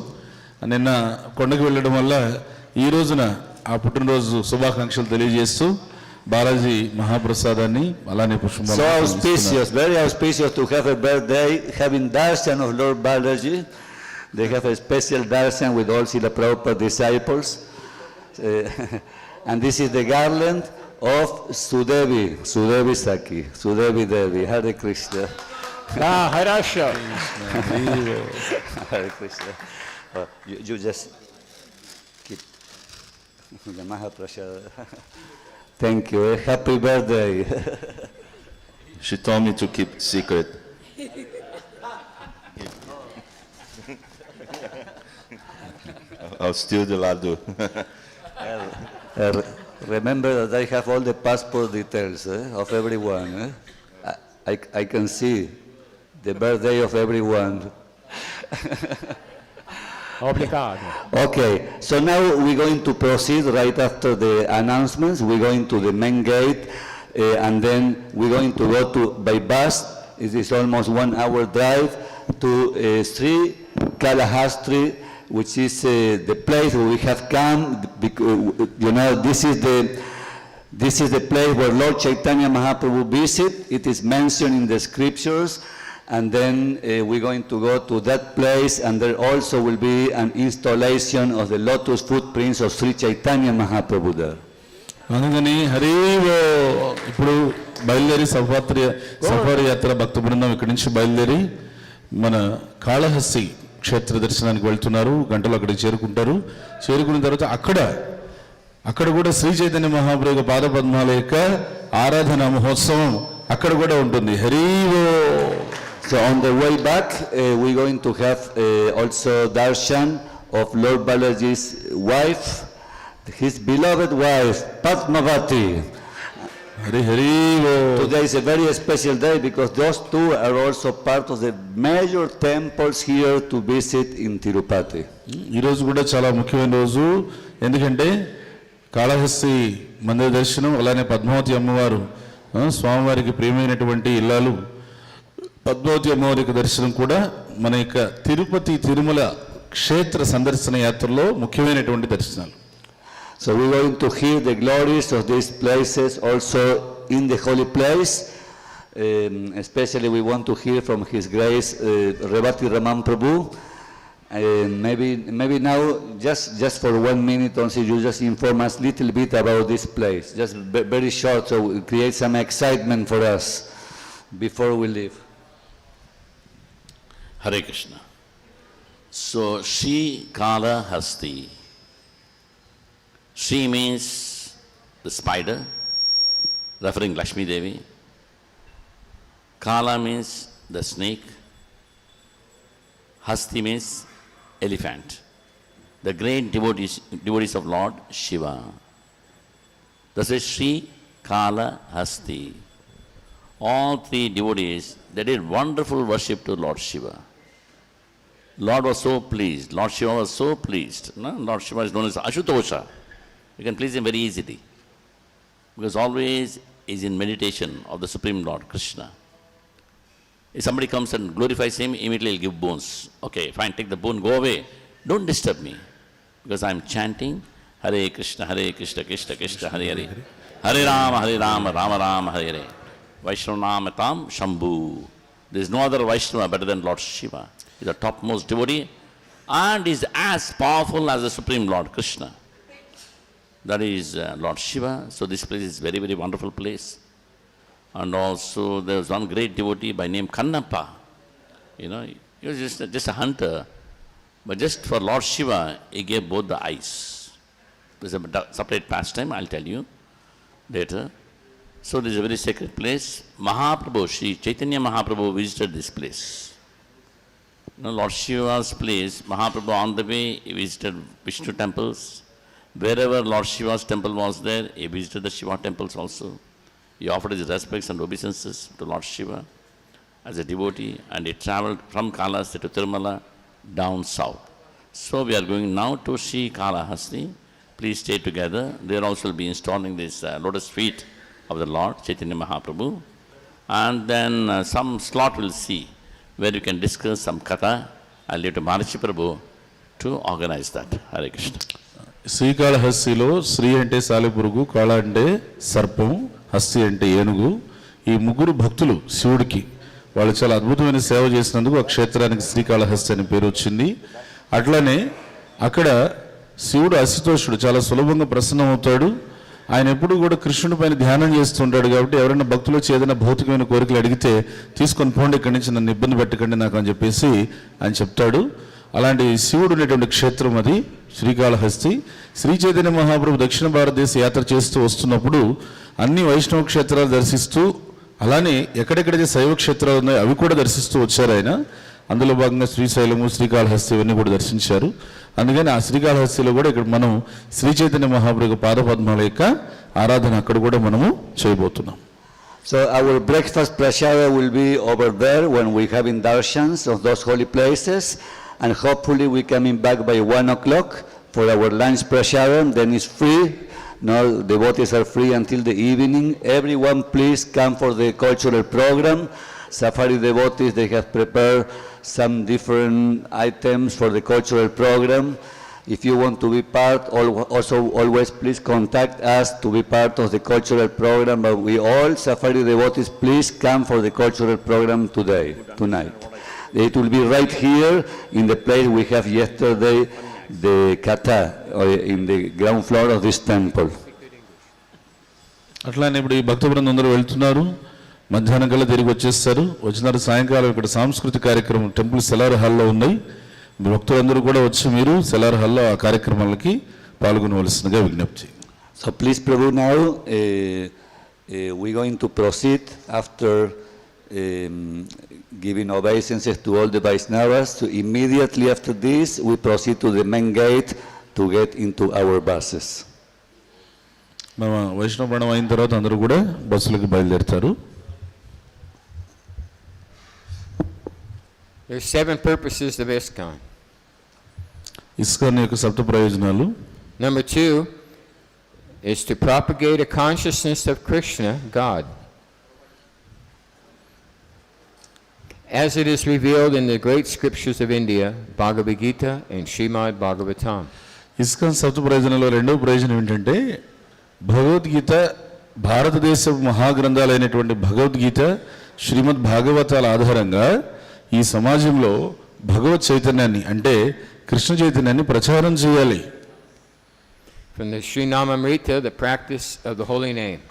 నిన్న కొండకు వెళ్ళడం వల్ల ఈ రోజున ఆ పుట్టినరోజు శుభాకాంక్షలు తెలియజేస్తూ బాలాజీ మహాప్రసాదాన్ని అలానే పుష్పమాల. So auspicious, very auspicious to have a birthday, having darshan of Lord Balaji. They have a special darshan with all Srila Prabhupada disciples. And this is the garland of Sudevi Saki, Sudevi Devi. Hare Krishna. Harasha. Hare Krishna. You just keep the Mahaprasada. Thank you. Happy birthday. She told me to keep secret. I'll steal the ladu. Remember that I have all the passport details of everyone. I can see the birthday of everyone. Obrigado. Okay, so now we're going to proceed right after the announcements. We're going to the main gate, and then we're going to go by bus. It is almost 1 hour drive to Sri Kalahastri, which is the place where we have come. You know, this is the place where Lord Chaitanya Mahaprabhu visit. It is mentioned in the scriptures. And then we're going to go to that place, and there also will be an installation of the lotus footprints of Sri Chaitanya Mahaprabhu there. అందుకని హరివో. ఇప్పుడు బయలుదేరి safari యాత్ర భక్త బృందం ఇక్కడి నుంచి బయలుదేరి మన కాళహస్తి క్షేత్ర దర్శనానికి వెళ్తున్నారు. గంటలో అక్కడికి చేరుకుంటారు. చేరుకున్న తర్వాత అక్కడ కూడా శ్రీ చైతన్య మహాప్రభు పాదపద్మాల యొక్క ఆరాధన మహోత్సవం అక్కడ కూడా ఉంటుంది. హరివో. So on the way back, we're going to have also darshan of Lord Balaji's wife, his beloved wife, Padmavati. Hari హరివో. Today is a very special day because those two are also part of the major temples here to visit in Tirupati. ఈరోజు కూడా చాలా ముఖ్యమైన రోజు. ఎందుకంటే కాళహస్తి మందిర దర్శనం, అలానే పద్మావతి అమ్మవారు స్వామివారికి ప్రియమైనటువంటి ఇల్లాలు పద్మావతి అమ్మవారికి దర్శనం కూడా మన యొక్క తిరుపతి తిరుమల క్షేత్ర సందర్శన యాత్రలో ముఖ్యమైనటువంటి దర్శనాలు. So we're going to hear the glories of these places also in the holy place. Especially we want to hear from His Grace Rebati Raman Prabhu. Maybe now just for 1 minute only you just inform us little bit about this place, just very short, so it create some excitement for us before we leave. Hare Krishna. So Sri Kalahasti. Sri means the spider, referring Lakshmi Devi. Kala means the snake. Hasti means elephant. The great devotees of Lord Shiva. This is Sri Kalahasti. All three devotees, they did wonderful worship to Lord Shiva. Lord was so pleased. Lord Shiva was so pleased. No? Lord Shiva is known as Ashutosha. You can please him very easily. Because always is in meditation of the Supreme Lord Krishna. If somebody comes and glorifies him, immediately he'll give bones. Okay, fine, take the bone, go away. Don't disturb me. Because I'm chanting Hare Krishna, Krishna Krishna, Hare Hare. Hare Rama, Rama Rama, Hare Hare. Vaishnavamatam Shambhu. There is no other Vaishnava better than Lord Shiva. He is the topmost devotee and is as powerful as the Supreme Lord Krishna. That is Lord Shiva. So this place is very, very wonderful place. And also there was one great devotee by name Kannappa. You know, he was just a hunter. But just for Lord Shiva, he gave both the eyes. There's a separate pastime, I'll tell you later. So this is a very sacred place. Mahaprabhu, Sri Chaitanya Mahaprabhu visited this place. You know, Lord Shiva's place, Mahaprabhu on the way, he visited Vishnu temples. Wherever Lord Shiva's temple was there, he visited the Shiva temples also. He offered his respects and obeisances to Lord Shiva as a devotee, and he traveled from Kalahasti to Tirumala down south. So we are going now to Sri Kalahasti. Please stay together. There also will be installing this lotus feet of the Lord Chaitanya Mahaprabhu. And then some slot we'll see where you can discuss some katha. I'll leave to Maharishi Prabhu to organize that. Hare Krishna. శ్రీకాళహస్తిలో Shri అంటే సాలెపురుగు, కాళ అంటే సర్పం, హస్తి అంటే ఏనుగు. ఈ ముగ్గురు భక్తులు శివుడికి వాళ్ళు చాలా అద్భుతమైన సేవ చేసినందుకు ఆ క్షేత్రానికి శ్రీకాళహస్తి అని పేరు వచ్చింది. అట్లనే అక్కడ శివుడు అశుతోషుడు, చాలా సులభంగా ప్రసన్నమవుతాడు. ఆయన ఎప్పుడు కూడా కృష్ణుడి పైన ధ్యానం చేస్తుంటాడు. కాబట్టి ఎవరైనా భక్తులు వచ్చి ఏదైనా భౌతికమైన కోరికలు అడిగితే తీసుకొని పోండి, ఇక్కడి నుంచి నన్ను ఇబ్బంది పెట్టకండి నాకు అని చెప్పేసి ఆయన చెప్తాడు. అలాంటి శివుడు ఉండేటువంటి క్షేత్రం అది శ్రీకాళహస్తి. శ్రీ చైతన్య మహాప్రభు దక్షిణ భారతదేశ యాత్ర చేస్తూ వస్తున్నప్పుడు అన్ని వైష్ణవ క్షేత్రాలు దర్శిస్తూ, అలానే ఎక్కడెక్కడైతే శైవ క్షేత్రాలు ఉన్నాయో అవి కూడా దర్శిస్తూ వచ్చారు ఆయన. అందులో భాగంగా శ్రీశైలము, శ్రీకాళహస్తి ఇవన్నీ కూడా దర్శించారు. అందుకని ఆ శ్రీకాళహస్తిలో కూడా ఇక్కడ మనం శ్రీ చైతన్య మహాప్రభు పాదపద్మాల యొక్క ఆరాధన అక్కడ కూడా మనము చేయబోతున్నాం. So our breakfast prasada will be over there when we having darshans of those holy places, and hopefully we coming back by 1 o'clock for our lunch prasada. Then it's free. No, devotees are free until the evening. Everyone please come for the cultural program. Safari devotees, they have prepared some different items for the cultural program. If you want to be part, also always please contact us to be part of the cultural program. But we all Safari devotees, please come for the cultural program tonight. It will be right here in the place we have yesterday, the kata, in the ground floor of this temple. అట్లానే ఇప్పుడు ఈ భక్త బృందం అందరూ వెళ్తున్నారు. మధ్యాహ్నం కల్లా తిరిగి వచ్చేస్తారు. వచ్చినారు సాయంకాలం ఇక్కడ సాంస్కృతిక కార్యక్రమం టెంపుల్ సెలార్ హాల్లో ఉన్నాయి. భక్తులందరూ కూడా వచ్చి మీరు సెలార్ హాల్లో ఆ కార్యక్రమాలకి పాల్గొనవలసిందిగా విజ్ఞప్తి. So please Prabhu, now we're going to proceed after giving obeisances to all the Vaishnavas. So immediately after this we proceed to the main gate to get into our buses. మన వైష్ణవ ప్రణం అయిన తర్వాత అందరూ కూడా బస్సులకు బయలుదేరుతారు. There's 7 purposes of ISKCON. ISKCON యొక్క 7 ప్రయోజనాలు. Number 2, is to propagate a consciousness of Krishna, God, as it is revealed in the great scriptures of India, Bhagavad Gita and Srimad Bhagavatam. ISKCON సప్త ప్రయోజనంలో రెండవ ప్రయోజనం ఏంటంటే భగవద్గీత, భారతదేశ మహాగ్రంథాలైనటువంటి భగవద్గీత, శ్రీమద్ భాగవతాల ఆధారంగా ఈ సమాజంలో భగవత్ చైతన్యాన్ని అంటే కృష్ణ చైతన్యాన్ని ప్రచారం చేయాలి. From the Sri Namamrita, the practice of the holy name.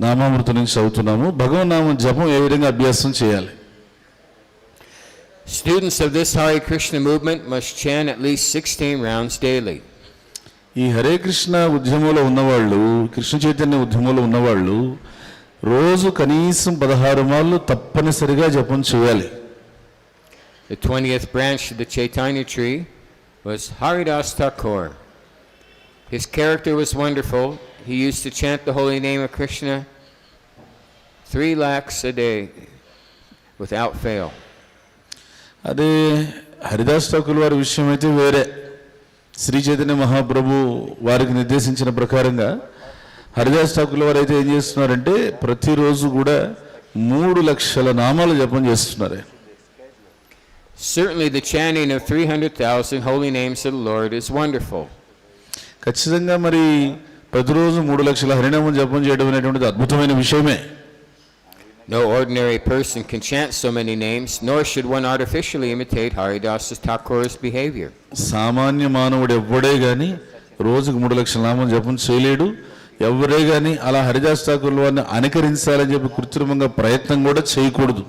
నామామృతం నుంచి చదువుతున్నాము. భగవన్నామం జపం ఏ విధంగా అభ్యాసం చేయాలి? Students of this Hare Krishna movement must chant at least 16 rounds daily. ఈ హరే కృష్ణ ఉద్యమంలో ఉన్నవాళ్ళు, కృష్ణ చైతన్య ఉద్యమంలో ఉన్నవాళ్ళు రోజు కనీసం 16 మార్లు తప్పనిసరిగా జపం చేయాలి. The 20th branch of the Chaitanya tree was Haridas Thakur. His character was wonderful. He used to chant the holy name of Krishna 3 lakhs a day without fail. అదే హరిదాస్ ఠాకూర్ వారి విషయం అయితే వేరే. శ్రీ చైతన్య మహాప్రభు వారికి నిర్దేశించిన ప్రకారంగా హరిదాస్ ఠాకూర్ వారు అయితే ఏం చేస్తున్నారంటే ప్రతిరోజు కూడా 3 లక్షల నామాలు జపం చేస్తున్నారు. Certainly the chanting of 300,000 holy names of the Lord is wonderful. ఖచ్చితంగా మరి ప్రతిరోజు 3 లక్షల హరినామం జపం చేయడం అనేటువంటిది అద్భుతమైన విషయమే. No ordinary person can chant so many names, nor should one artificially imitate Haridas Thakur's behavior. సామాన్య మానవుడు ఎవ్వడే కానీ రోజుకు 3 లక్షల నామం జపం చేయలేడు. ఎవరే కానీ అలా హరిదాస్ ఠాకూర్ వారిని అనుకరించాలని చెప్పి కృత్రిమంగా ప్రయత్నం కూడా చేయకూడదు.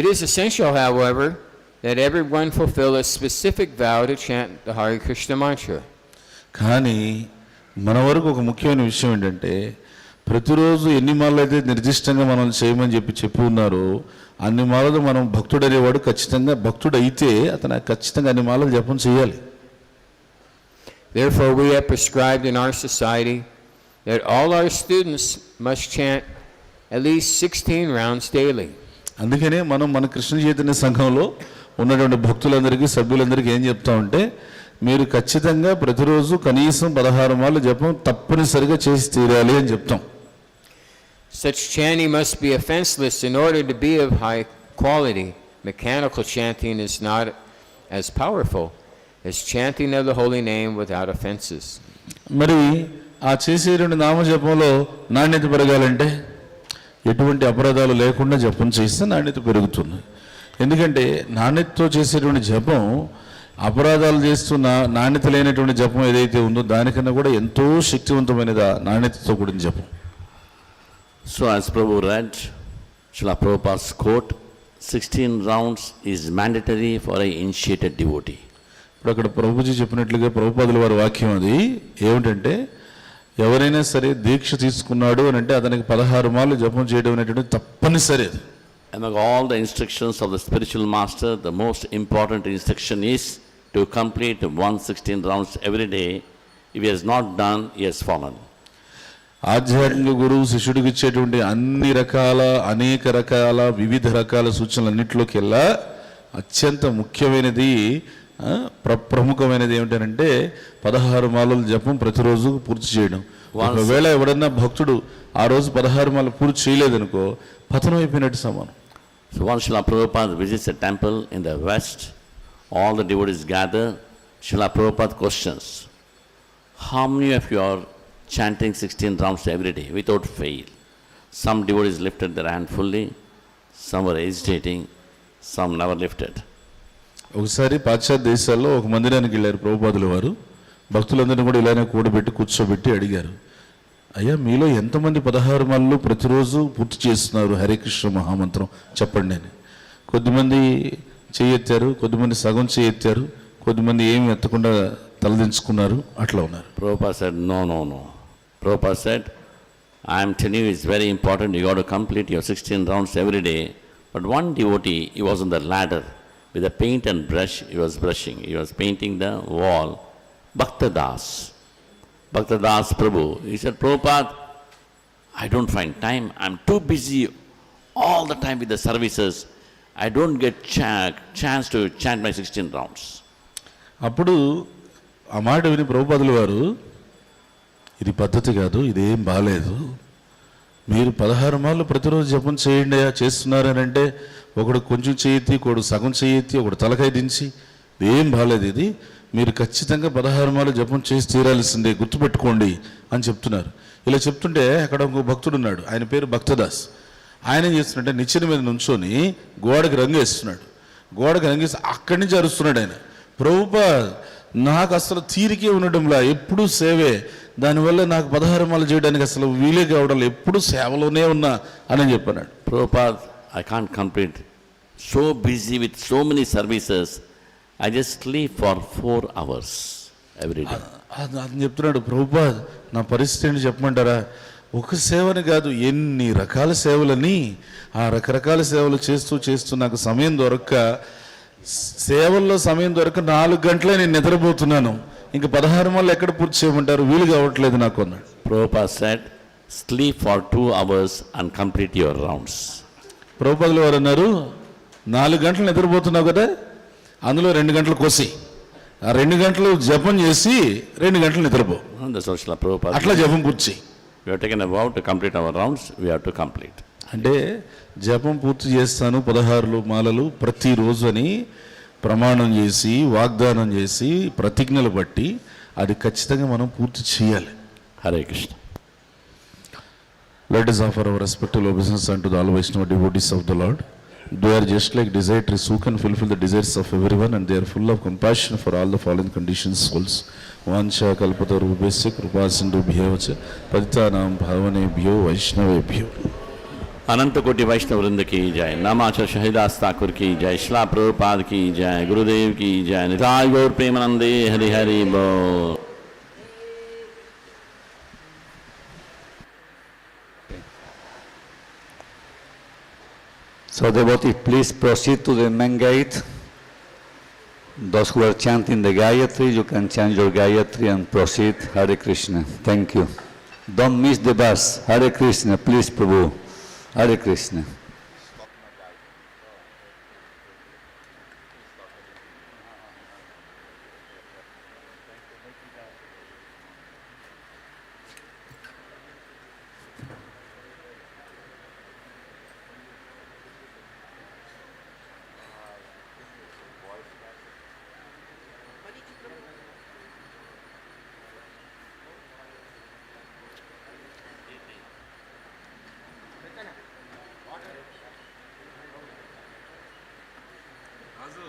It is essential, however, that everyone fulfill a specific vow to chant the Hare Krishna mantra. కానీ మన వరకు ఒక ముఖ్యమైన విషయం ఏంటంటే ప్రతిరోజు ఎన్ని మాలలు అయితే నిర్దిష్టంగా మనం చేయమని చెప్పి ఉన్నారో అన్ని మాలలు మనం భక్తుడు అనేవాడు ఖచ్చితంగా భక్తుడు అయితే అతను ఖచ్చితంగా అన్ని మాలలు జపం చేయాలి. Therefore, we have prescribed in our society that all our students must chant at least 16 rounds daily. అందుకనే మనం మన కృష్ణ చైతన్య సంఘంలో ఉన్నటువంటి భక్తులందరికీ, సభ్యులందరికీ ఏం చెప్తామంటే మీరు ఖచ్చితంగా ప్రతిరోజు కనీసం 16 మార్లు జపం తప్పనిసరిగా చేసి తీరాలి అని చెప్తాం. Such chanting must be offenseless in order to be of high quality. Mechanical chanting is not as powerful as chanting of the holy name without offenses. మరి ఆ చేసేటువంటి నామజపంలో నాణ్యత పెరగాలంటే ఎటువంటి అపరాధాలు లేకుండా జపం చేస్తే నాణ్యత పెరుగుతుంది. ఎందుకంటే నాణ్యతతో చేసేటువంటి జపం అపరాధాలు చేస్తున్న నాణ్యత లేనటువంటి జపం ఏదైతే ఉందో దానికన్నా కూడా ఎంతో శక్తివంతమైనది నాణ్యతతో కూడిన జపం. So as Prabhu read, Srila Prabhupada's quote, 16 rounds is mandatory for an initiated devotee. ఇప్పుడు అక్కడ ప్రభుజీ చెప్పినట్లుగా ప్రభుపాదుల వారి వాక్యం అది ఏమిటంటే ఎవరైనా సరే దీక్ష తీసుకున్నాడు అని అంటే అతనికి 16 మార్లు జపం చేయడం అనేటువంటి తప్పనిసరి. Among all the instructions of the spiritual master, the most important instruction is to complete 116 rounds every day. If he has not done, he has fallen. ఆధ్యాత్మిక గురువు శిష్యుడికి ఇచ్చేటువంటి అన్ని రకాల అనేక రకాల వివిధ రకాల సూచనలన్నింటిలోకెల్లా అత్యంత ముఖ్యమైనది ప్రముఖమైనది ఏమిటంటే 16 మాలల జపం ప్రతిరోజు పూర్తి చేయడం. ఒకవేళ ఎవడన్నా భక్తుడు ఆ రోజు 16 మాలలు పూర్తి చేయలేదనుకో పతనం అయిపోయినట్టు సమానం. So once Srila Prabhupada visits a temple in the west, all the devotees gather. Srila Prabhupada questions, how many of you are chanting 16 rounds every day without fail? Some devotees lifted their hand fully, some were hesitating, some never lifted. ఒకసారి పాశ్చాత్య దేశాల్లో ఒక మందిరానికి వెళ్ళారు ప్రభుపాదుల వారు. భక్తులందరినీ కూడా ఇలానే కూడబెట్టి కూర్చోబెట్టి అడిగారు, అయ్యా మీలో ఎంతమంది 16 మాలలు ప్రతిరోజు పూర్తి చేస్తున్నారు హరే కృష్ణ మహామంత్రం చెప్పండి అని. కొద్దిమంది చేయెత్తారు, కొద్దిమంది సగం చేయెత్తారు, కొద్దిమంది ఏమి ఎత్తకుండా తలదించుకున్నారు, అట్లా ఉన్నారు. Prabhupada said, no. Prabhupada said, I am telling you it's very important, you got to complete your 16 rounds every day. But one devotee, he was on the ladder with a paint and brush, he was brushing, he was painting the wall. Bhaktadas Prabhu, he said, Prabhupada, I don't find time, I'm too busy all the time with the services, I don't get chance to chant my 16 rounds. అప్పుడు ఆ మాట విని ప్రభుపాదుల వారు ఇది పద్ధతి కాదు, ఇదేం బాలేదు. మీరు 16 మార్లు ప్రతిరోజు జపం చేయండి చేస్తున్నారని అంటే ఒకడు కొంచెం చేయెత్తి, ఒకడు సగం చేయెత్తి, ఒకడు తలకాయ దించి, ఏం బాలేదు. ఇది మీరు ఖచ్చితంగా 16 మార్లు జపం చేసి తీరాల్సిందే, గుర్తుపెట్టుకోండి అని చెప్తున్నారు. ఇలా చెప్తుంటే అక్కడ ఇంకో భక్తుడు ఉన్నాడు, ఆయన పేరు భక్తదాస్. ఆయన ఏం చేస్తున్నాడంటే నిచ్చెన మీద నుంచొని గోడకి రంగు వేస్తున్నాడు. గోడకి రంగేసి అక్కడి నుంచి అరుస్తున్నాడు ఆయన, ప్రభుపాద్ నాకు అసలు తీరికే ఉండడంలా, ఎప్పుడూ సేవే, దానివల్ల నాకు 16 మార్లు చేయడానికి అసలు వీలే కావడం, ఎప్పుడు సేవలోనే ఉన్నా అని చెప్పన్నాడు. Prabhupada, I can't complete. So busy with so many services, I just sleep for 4 hours every day. అని చెప్తున్నాడు. ప్రభుపాద్ నా పరిస్థితి ఏంటి చెప్పమంటారా, ఒక సేవని కాదు ఎన్ని రకాల సేవలని, ఆ రకరకాల సేవలు చేస్తూ చేస్తూ నాకు సమయం దొరక్క, సేవల్లో సమయం దొరక 4 గంటలే నేను నిద్రపోతున్నాను. ఇంకా 16 మార్లు ఎక్కడ పూర్తి చేయమంటారు, వీలు కావట్లేదు నాకు అన్నాడు. Prabhupada said, sleep for 2 hours and complete your rounds. ప్రభుపాదులు వారు అన్నారు, 4 గంటలు నిద్రపోతున్నావు కదా, అందులో 2 గంటలు కోసి, ఆ 2 గంటలు జపం చేసి 2 గంటలు నిద్రపో, That's what Srila Prabhupada అట్లా జపం పూర్తి. We have taken a vow to complete our rounds, we have to complete. అంటే జపం పూర్తి చేస్తాను 16 మాలలు ప్రతిరోజు అని ప్రమాణం చేసి, వాగ్దానం చేసి, ప్రతిజ్ఞలు బట్టి అది ఖచ్చితంగా మనం పూర్తి చేయాలి. Hare Krishna. Let us offer our respectful obeisance unto the all Vaishnava devotees of the Lord. They are just like desire trees who can fulfill the desires of everyone, and they are full of compassion for all the fallen conditions souls. Vancha kalpatarubhesya krupasindubhyo cha patitanam bhavanebhyo vaishnavebhyo. अनंत कोटि वैष्णव वृंद की जय, नामाचार्य शहीदास ठाकुर की जय, श्रील प्रभुपाद की जय, गुरुदेव की जय, निताय गौर प्रेमानंदे, हरि हरि बोल. So devotees, please proceed to the main gate. Those who are chanting the Gayatri, you can chant your Gayatri and proceed. Hare Krishna. Thank you. Don't miss the bus. Hare Krishna, please, Prabhu. Hare Krishna. Raju